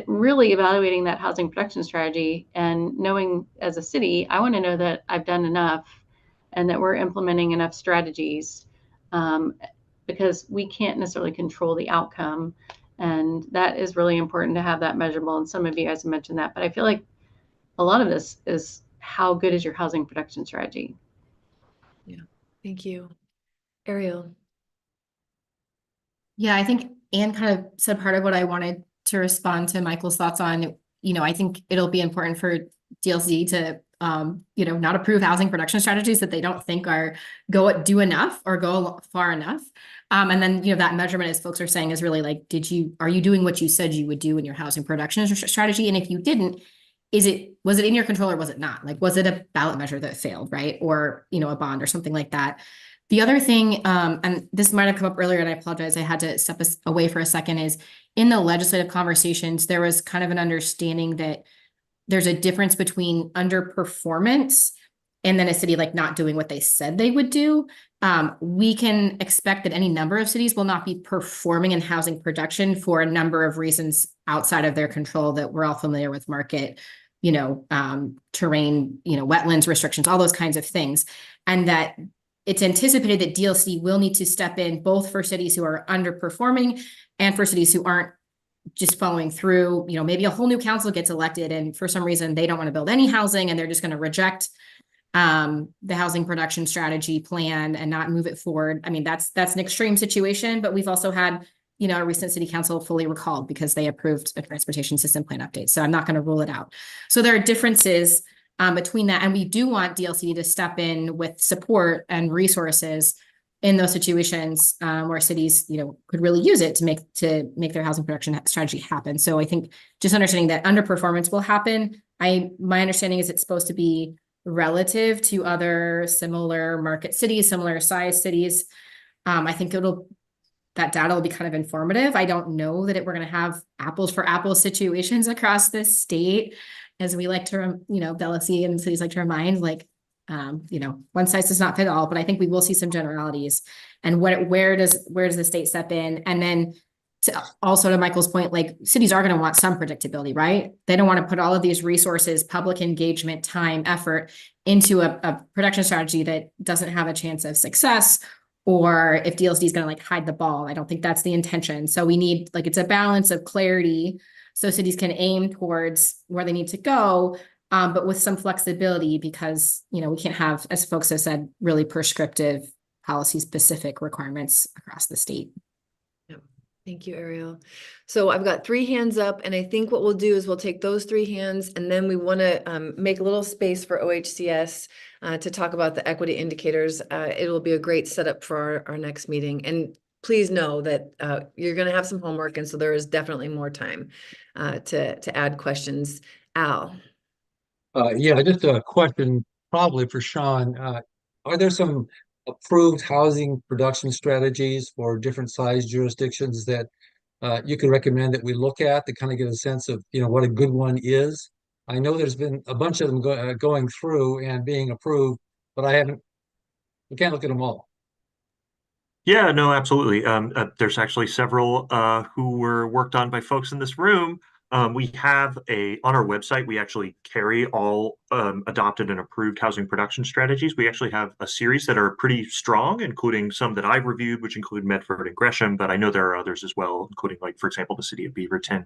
really evaluating that housing production strategy and knowing, as a city, I want to know that I've done enough and that we're implementing enough strategies, because we can't necessarily control the outcome. And that is really important to have that measurable. And some of you guys have mentioned that, but I feel like a lot of this is, how good is your housing production strategy? Yeah, thank you. Ariel. Yeah, I think Anne kind of said part of what I wanted to respond to Michael's thoughts on. I think it'll be important for DLCD to, not approve housing production strategies that they don't think do enough or go far enough. And then, that measurement, as folks are saying, is really like, are you doing what you said you would do in your housing production strategy? And if you didn't, was it in your control or was it not? Like, was it a ballot measure that failed, right? Or, a bond or something like that. The other thing, and this might have come up earlier, and I apologize, I had to step away for a second, is in the legislative conversations, there was kind of an understanding that there's a difference between underperformance and then a city like not doing what they said they would do. We can expect that any number of cities will not be performing in housing production for a number of reasons outside of their control that we're all familiar with: market, terrain, wetlands restrictions, all those kinds of things. And that it's anticipated that DLC will need to step in both for cities who are underperforming and for cities who aren't just following through. Maybe a whole new council gets elected and for some reason they don't want to build any housing and they're just going to reject the housing production strategy plan and not move it forward. I mean, that's an extreme situation, but we've also had, a recent city council fully recalled because they approved a transportation system plan update. So I'm not going to rule it out. So there are differences between that. And we do want DLCD to step in with support and resources in those situations where cities, could really use it to make their housing production strategy happen. So I think just understanding that underperformance will happen. My understanding is it's supposed to be relative to other similar market cities, similar size cities. I think that data will be kind of informative. I don't know that we're going to have apples for apples situations across this state, as we like to, Bellevue and cities like to remind, one size does not fit all, but I think we will see some generalities. And where does the state step in? And then also to Michael's point, cities are going to want some predictability, right? They don't want to put all of these resources, public engagement, time, effort into a production strategy that doesn't have a chance of success, or if DLCD is going to hide the ball. I don't think that's the intention. So we need, it's a balance of clarity so cities can aim towards where they need to go, but with some flexibility, because, we can't have, as folks have said, really prescriptive policy specific requirements across the state. Thank you, Ariel. So I've got 3 hands up, and I think what we'll do is we'll take those 3 hands, and then we want to make a little space for OHCS to talk about the equity indicators. It will be a great setup for our next meeting. And please know that you're going to have some homework, and so there is definitely more time to add questions. Al. Yeah, just a question probably for Sean. Are there some approved housing production strategies for different size jurisdictions that you could recommend that we look at to kind of get a sense of, what a good one is? I know there's been a bunch of them going through and being approved, but we can't look at them all. Yeah, no, absolutely. There's actually several who were worked on by folks in this room. We have on our website, we actually carry all adopted and approved housing production strategies. We actually have a series that are pretty strong, including some that I've reviewed, which include Medford and Gresham, but I know there are others as well, including, for example, the city of Beaverton.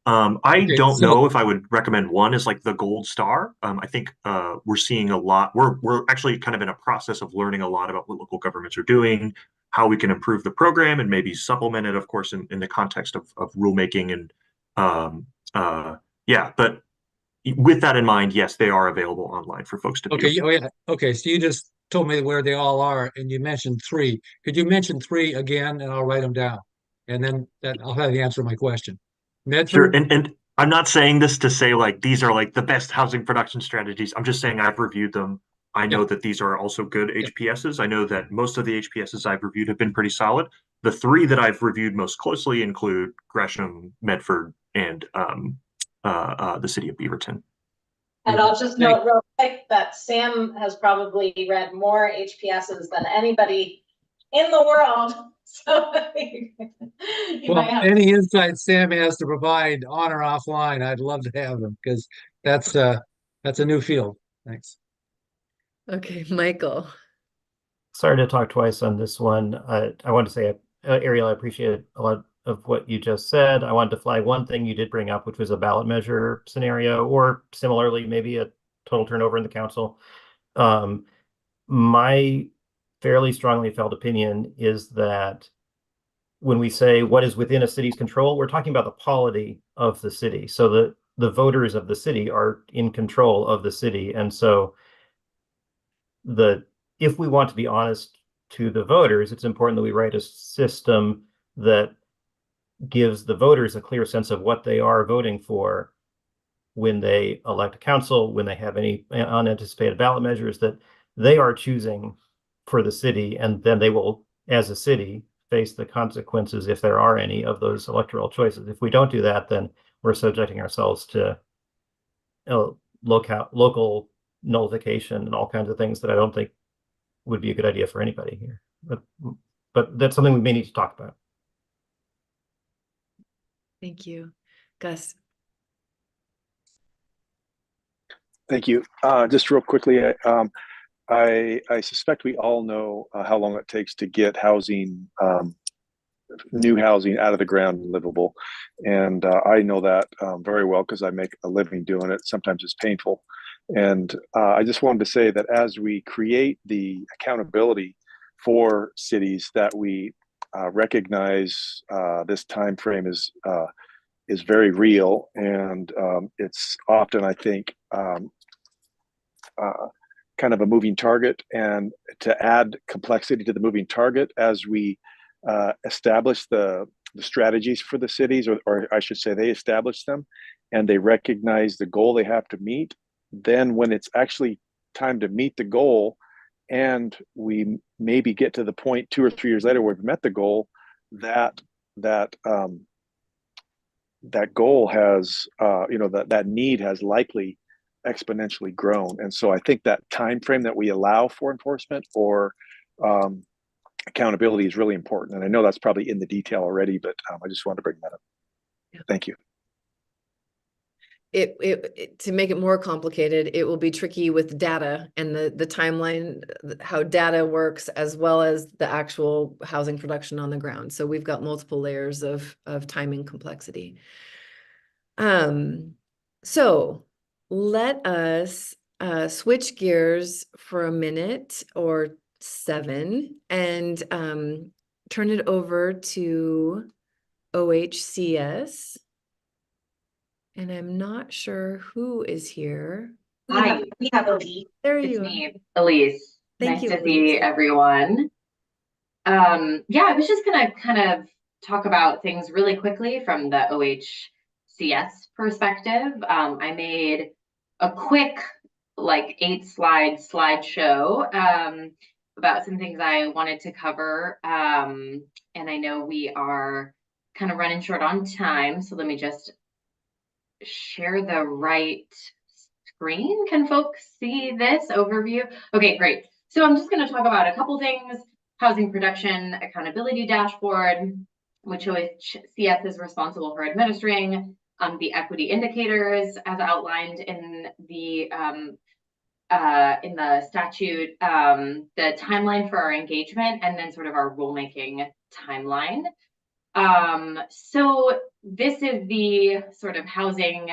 I don't know if I would recommend one as the gold star. I think we're seeing a lot. We're actually kind of in a process of learning a lot about what local governments are doing, how we can improve the program, and maybe supplement it, of course, in the context of rulemaking and but with that in mind, yes, they are available online for folks to view. Okay. Oh, yeah. Okay. So you just told me where they all are, and you mentioned 3. Could you mention 3 again, and I'll write them down, and then I'll have the answer to my question. Medford? Sure. And I'm not saying this to say these are the best housing production strategies. I'm just saying I've reviewed them. I know that these are also good HPSs. I know that most of the HPSs I've reviewed have been pretty solid. The 3 that I've reviewed most closely include Gresham, Medford, and the city of Beaverton. And I'll just note real quick that Sam has probably read more HPSs than anybody in the world. So any insights Sam has to provide on or offline, I'd love to have them, because that's a new field. Thanks. Okay, Michael. Sorry to talk twice on this one. I want to say, Ariel, I appreciate a lot of what you just said. I wanted to flag one thing you did bring up, which was a ballot measure scenario, or similarly, maybe a total turnover in the council. My fairly strongly felt opinion is that when we say what is within a city's control, we're talking about the polity of the city. So the voters of the city are in control of the city. And so if we want to be honest to the voters, it's important that we write a system that gives the voters a clear sense of what they are voting for when they elect a council, when they have any unanticipated ballot measures that they are choosing for the city, and then they will, as a city, face the consequences, if there are any, of those electoral choices. If we don't do that, then we're subjecting ourselves to local nullification and all kinds of things that I don't think would be a good idea for anybody here. But that's something we may need to talk about. Thank you. Gus. Thank you. Just real quickly, I suspect we all know how long it takes to get housing, new housing out of the ground and livable. And I know that very well because I make a living doing it. Sometimes it's painful. And I just wanted to say that as we create the accountability for cities, that we recognize this time frame is very real, and it's often, I think, kind of a moving target. And to add complexity to the moving target as we establish the strategies for the cities, or I should say they establish them and they recognize the goal they have to meet, then when it's actually time to meet the goal and we maybe get to the point 2 or 3 years later where we've met the goal, that goal has, that need has likely exponentially grown. And so I think that time frame that we allow for enforcement or accountability is really important. And I know that's probably in the detail already, but I just wanted to bring that up. Yeah. Thank you. To make it more complicated, it will be tricky with data and the timeline, how data works, as well as the actual housing production on the ground. So we've got multiple layers of timing complexity. So let us switch gears for a minute or 7 and turn it over to OHCS. And I'm not sure who is here. Hi, we have Elise. There it's you me, Elise. Thank you, Nice to see everyone. Yeah, I was just gonna kind of talk about things really quickly from the OHCS perspective. I made a quick, like 8-slide slideshow about some things I wanted to cover. And I know we are kind of running short on time, so let me just share the right screen. Can folks see this overview? Okay, great. So I'm just going to talk about a couple things. Housing Production Accountability Dashboard, which OHCS is responsible for administering, the equity indicators as outlined in the statute, the timeline for our engagement, and then sort of our rulemaking timeline. So this is the sort of Housing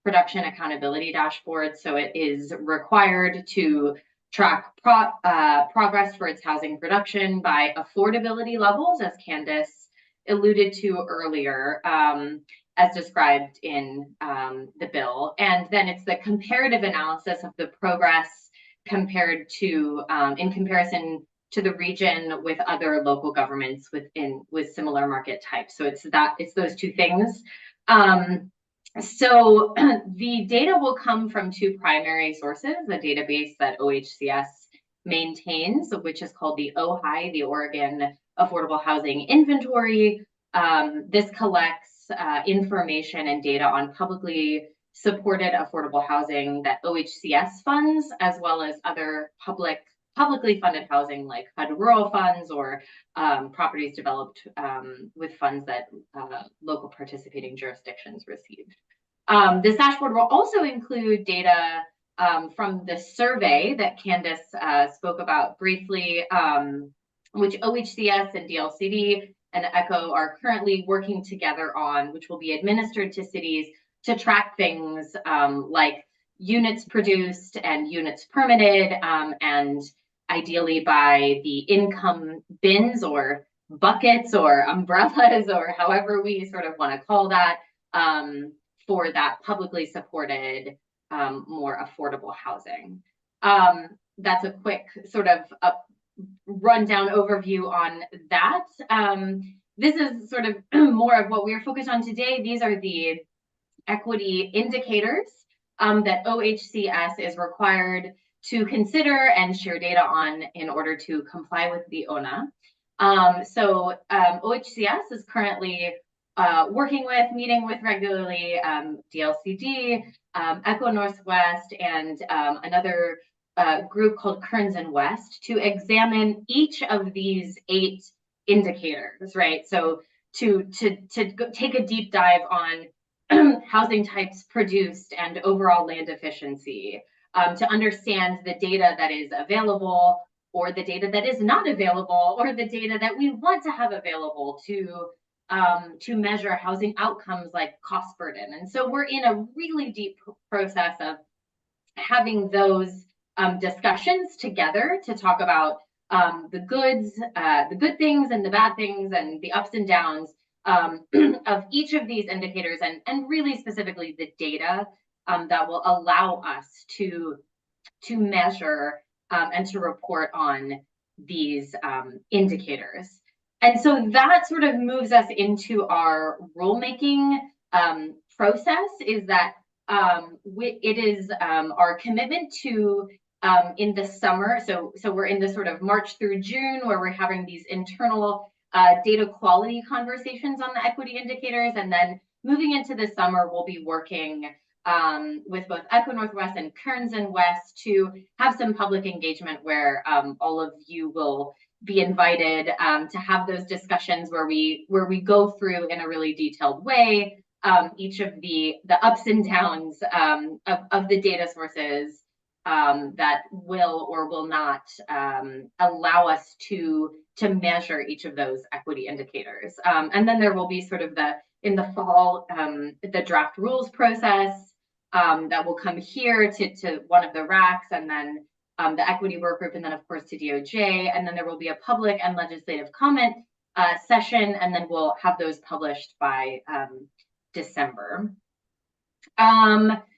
Production Accountability Dashboard. So it is required to track progress for its housing production by affordability levels, as Candace alluded to earlier, as described in the bill. And then it's the comparative analysis of the progress compared to, in comparison to the region with other local governments with similar market types. So it's those two things. So the data will come from 2 primary sources, a database that OHCS maintains, which is called the OHI, the Oregon Affordable Housing Inventory. This collects information and data on publicly supported affordable housing that OHCS funds, as well as other publicly funded housing like HUD rural funds or properties developed with funds that local participating jurisdictions received. This dashboard will also include data from the survey that Candace spoke about briefly, which OHCS and DLCD and ECHO are currently working together on, which will be administered to cities to track things like units produced and units permitted, and ideally by the income bins or buckets or umbrellas or however we sort of want to call that, for that publicly supported, more affordable housing. That's a quick sort of rundown overview on that. This is sort of more of what we're focused on today. These are the equity indicators that OHCS is required to consider and share data on in order to comply with the ONA. So OHCS is currently meeting with regularly, DLCD, Echo Northwest, and another group called Kearns and West to examine each of these 8 indicators, right? So to take a deep dive on housing types produced and overall land efficiency, to understand the data that is available or the data that is not available or the data that we want to have available to measure housing outcomes like cost burden. And so we're in a really deep process of having those discussions together to talk about the good things and the bad things and the ups and downs of each of these indicators, and really specifically the data that will allow us to measure and to report on these indicators. And so that sort of moves us into our rulemaking process, is that it is our commitment to in the summer. So we're in the sort of March through June where we're having these internal data quality conversations on the equity indicators. And then moving into the summer, we'll be working with both Echo Northwest and Kearns and West to have some public engagement where all of you will be invited to have those discussions where we go through in a really detailed way each of the ups and downs of the data sources that will or will not allow us to measure each of those equity indicators. And then there will be sort of in the fall, the draft rules process that will come here to one of the RACs, and then the equity work group, and then of course to DOJ, and then there will be a public and legislative comment session, and then we'll have those published by December.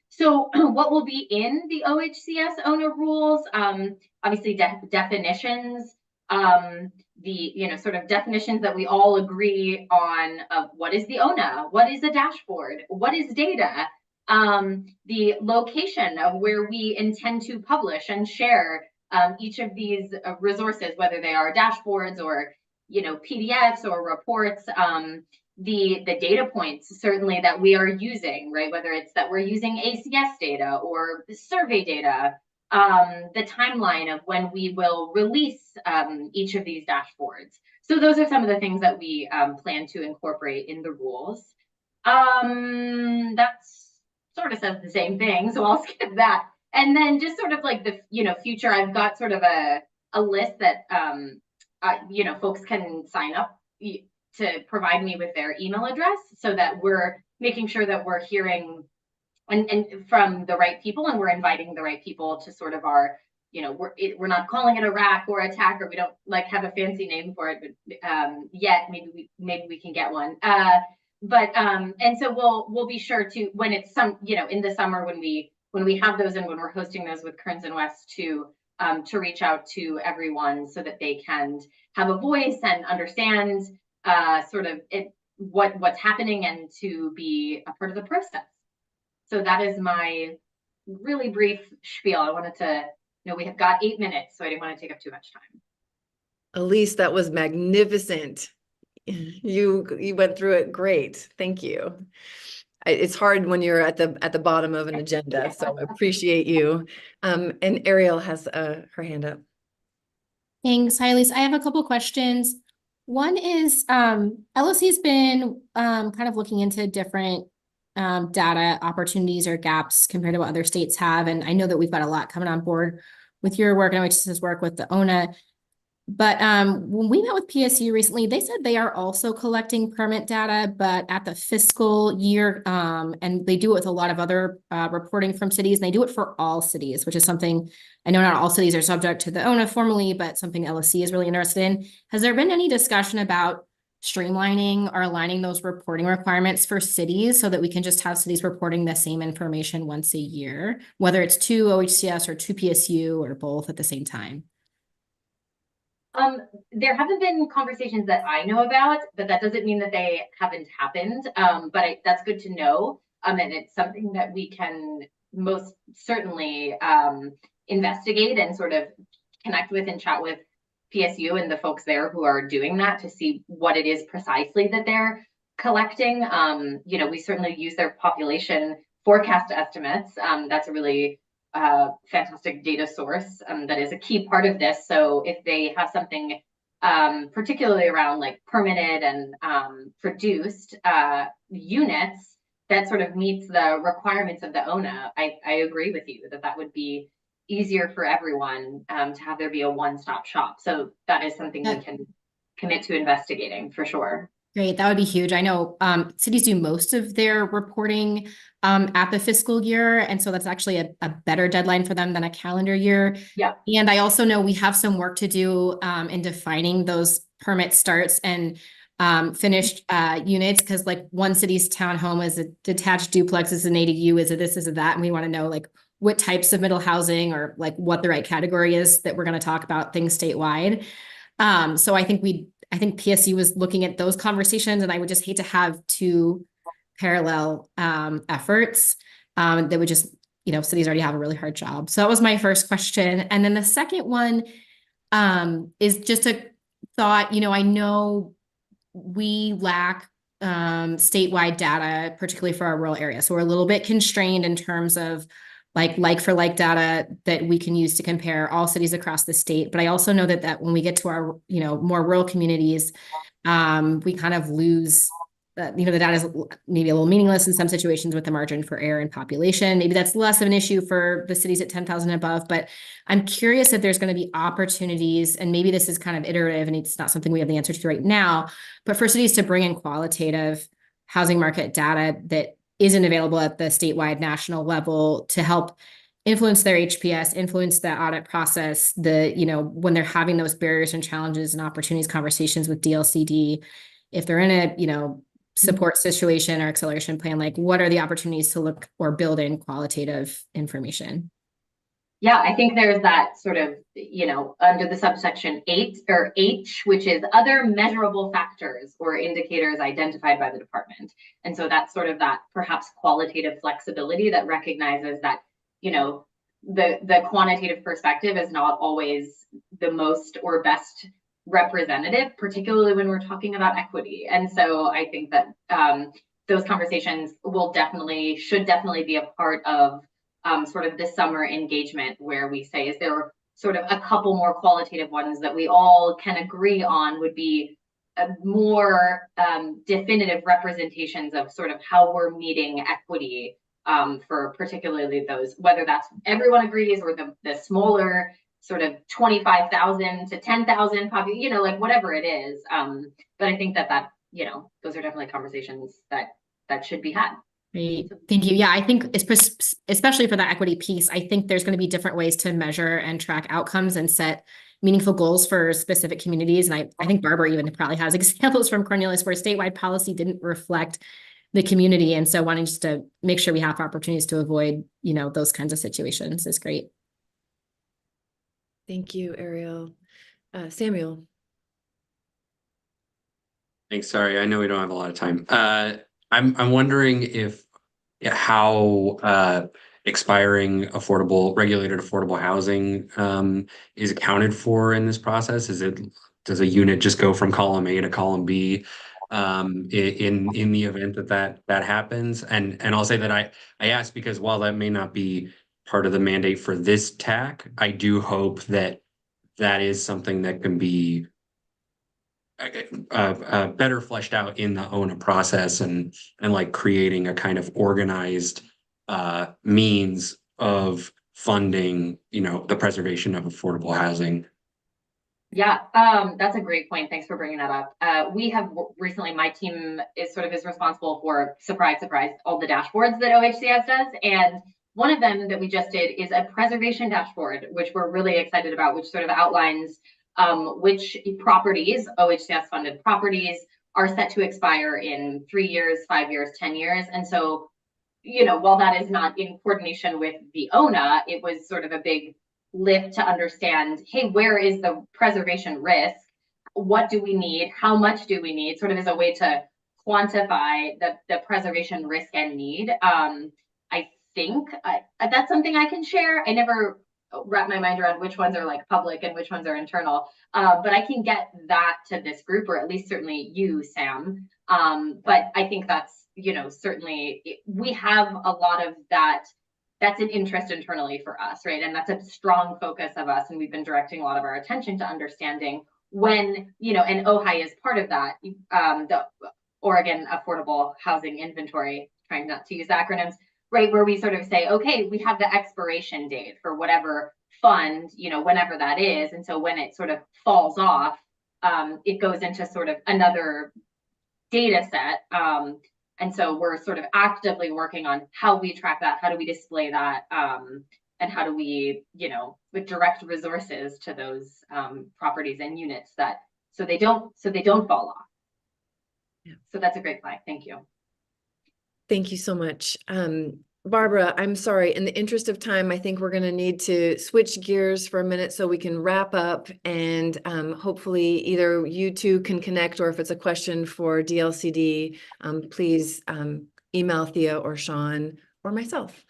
So what will be in the OHCS ONA rules? Obviously definitions, sort of definitions that we all agree on of what is the ONA, what is a dashboard, what is data, the location of where we intend to publish and share each of these resources, whether they are dashboards or PDFs or reports, the data points certainly that we are using, right? Whether it's that we're using ACS data or survey data, the timeline of when we will release each of these dashboards. So those are some of the things that we plan to incorporate in the rules. That's sort of says the same thing, so I'll skip that. And then just sort of like the future, I've got sort of a list that folks can sign up to provide me with their email address, so that we're making sure that we're hearing and from the right people, and we're inviting the right people to sort of our, we're not calling it a RAC or a TAC, or we don't like have a fancy name for it, but yet maybe we can get one. And so we'll be sure to, when it's in the summer when we have those and when we're hosting those with Kearns and West, to reach out to everyone so that they can have a voice and understand sort of what's happening and to be a part of the process. So that is my really brief spiel. I wanted to we have got 8 minutes, so I didn't want to take up too much time. Elise, that was magnificent. You went through it great. Thank you. It's hard when you're at the bottom of an agenda, so I appreciate you. And Ariel has her hand up. Thanks. Hi, Elise. I have a couple questions. One is LOC's been kind of looking into different data opportunities or gaps compared to what other states have. And I know that we've got a lot coming on board with your work and OHCS's work with the ONA. But when we met with PSU recently, they said they are also collecting permit data, but at the fiscal year, and they do it with a lot of other reporting from cities, and they do it for all cities, which is something I know not all cities are subject to the ONA formally, but something LSC is really interested in. Has there been any discussion about streamlining or aligning those reporting requirements for cities so that we can just have cities reporting the same information once a year, whether it's to OHCS or to PSU or both at the same time? There haven't been conversations that I know about, but that doesn't mean that they haven't happened. But that's good to know. And it's something that we can most certainly investigate and sort of connect with and chat with PSU and the folks there who are doing that to see what it is precisely that they're collecting. You know, we certainly use their population forecast estimates. That's a really fantastic data source that is a key part of this. So if they have something particularly around like permitted and produced units that sort of meets the requirements of the ONA, I agree with you that that would be easier for everyone to have there be a one-stop shop. So that is something we can commit to investigating for sure. Great, that would be huge. I know cities do most of their reporting at the fiscal year, and so that's actually a better deadline for them than a calendar year. Yeah. And I also know we have some work to do in defining those permit starts and finished units, because like one city's townhome is a detached duplex, is an ADU, is a this, is a that, and we want to know like what types of middle housing or like what the right category is that we're going to talk about things statewide. So I think PSU was looking at those conversations, and I would just hate to have two parallel efforts that would just, you know, cities already have a really hard job. So that was my first question. And then the second one is just a thought. You know, I know we lack statewide data, particularly for our rural areas. So we're a little bit constrained in terms of like for like data that we can use to compare all cities across the state. But I also know that when we get to our, you know, more rural communities, we kind of lose, you know, the data is maybe a little meaningless in some situations with the margin for error in population. Maybe that's less of an issue for the cities at 10,000 and above, but I'm curious if there's going to be opportunities, and maybe this is kind of iterative and it's not something we have the answer to right now, but for cities to bring in qualitative housing market data that isn't available at the statewide national level to help influence their HPS, influence the audit process, you know, when they're having those barriers and challenges and opportunities conversations with DLCD, if they're in a, you know, support situation or acceleration plan, like what are the opportunities to look or build in qualitative information? Yeah, I think there's that sort of, you know, under the subsection 8 or H, which is other measurable factors or indicators identified by the department. And so that's sort of that perhaps qualitative flexibility that recognizes that, you know, the quantitative perspective is not always the most or best representative, particularly when we're talking about equity. And so I think that those conversations should definitely be a part of sort of the summer engagement, where we say, is there sort of a couple more qualitative ones that we all can agree on would be more definitive representations of sort of how we're meeting equity for particularly those, whether that's everyone agrees or the smaller sort of 25,000 to 10,000 you know, like whatever it is. But I think that, you know, those are definitely conversations that should be had. Great. Thank you. Yeah, I think especially for that equity piece, I think there's going to be different ways to measure and track outcomes and set meaningful goals for specific communities. And I think Barbara even probably has examples from Cornelius where statewide policy didn't reflect the community. And so wanting just to make sure we have opportunities to avoid, you know, those kinds of situations is great. Thank you, Ariel. Samuel. Thanks. Sorry, I know we don't have a lot of time. I'm wondering how expiring regulated affordable housing is accounted for in this process. Does a unit just go from column A to column B in the event that happens? And I'll say that I ask because while that may not be part of the mandate for this TAC, I do hope that is something that can be better fleshed out in the ONA process and like creating a kind of organized means of funding, you know, the preservation of affordable housing. Yeah, that's a great point. Thanks for bringing that up. We have recently, my team is responsible for, surprise, surprise, all the dashboards that OHCS does. And one of them that we just did is a preservation dashboard, which we're really excited about, which sort of outlines which properties, OHCS funded properties, are set to expire in 3 years, 5 years, 10 years. And so, you know, while that is not in coordination with the ONA, it was sort of a big lift to understand, hey, where is the preservation risk? What do we need? How much do we need? Sort of as a way to quantify the preservation risk and need. I think that's something I can share. I never wrap my mind around which ones are like public and which ones are internal, but I can get that to this group, or at least certainly you, Sam, But I think that's, you know, certainly we have a lot of that. That's an interest internally for us, right? And that's a strong focus of us. And we've been directing a lot of our attention to understanding when, you know, and OHI is part of that, the Oregon Affordable Housing Inventory, trying not to use acronyms, right? Where we sort of say, okay, we have the expiration date for whatever fund, you know, whenever that is. And so when it sort of falls off, it goes into sort of another data set. And so we're sort of actively working on how we track that, how do we display that, and how do we, you know, with direct resources to those properties and units that so they don't fall off. Yeah. So that's a great flag. Thank you. Thank you so much. Barbara, I'm sorry, in the interest of time, I think we're going to need to switch gears for a minute so we can wrap up, and hopefully either you two can connect, or if it's a question for DLCD, please email Thea or Sean or myself.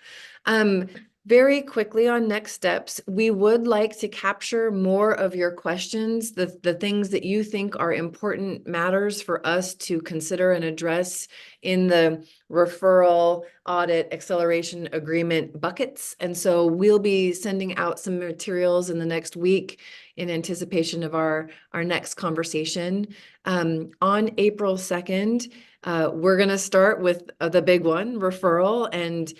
Very quickly on next steps, we would like to capture more of your questions, the things that you think are important matters for us to consider and address in the referral, audit, acceleration agreement buckets. And so we'll be sending out some materials in the next week in anticipation of our next conversation. On April 2nd, we're going to start with the big one, referral. And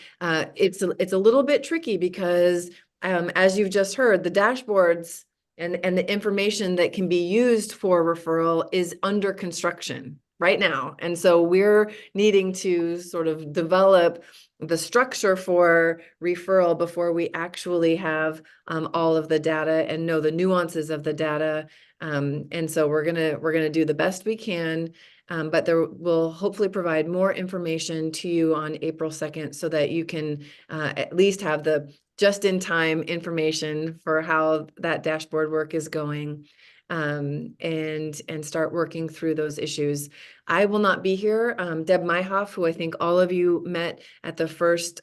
it's a little bit tricky because as you've just heard, the dashboards and the information that can be used for referral is under construction right now. And so we're needing to sort of develop the structure for referral before we actually have all of the data and know the nuances of the data. And so we're gonna do the best we can. But there will hopefully provide more information to you on April 2nd so that you can at least have the just-in-time information for how that dashboard work is going, and start working through those issues. I will not be here. Deb Myhoff, who I think all of you met at the first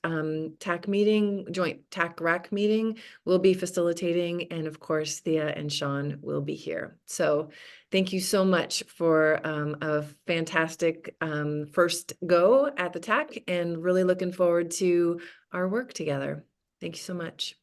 TAC meeting, joint TAC-RAC meeting, will be facilitating, and of course Thea and Sean will be here. So thank you so much for a fantastic first go at the TAC, and really looking forward to our work together. Thank you so much.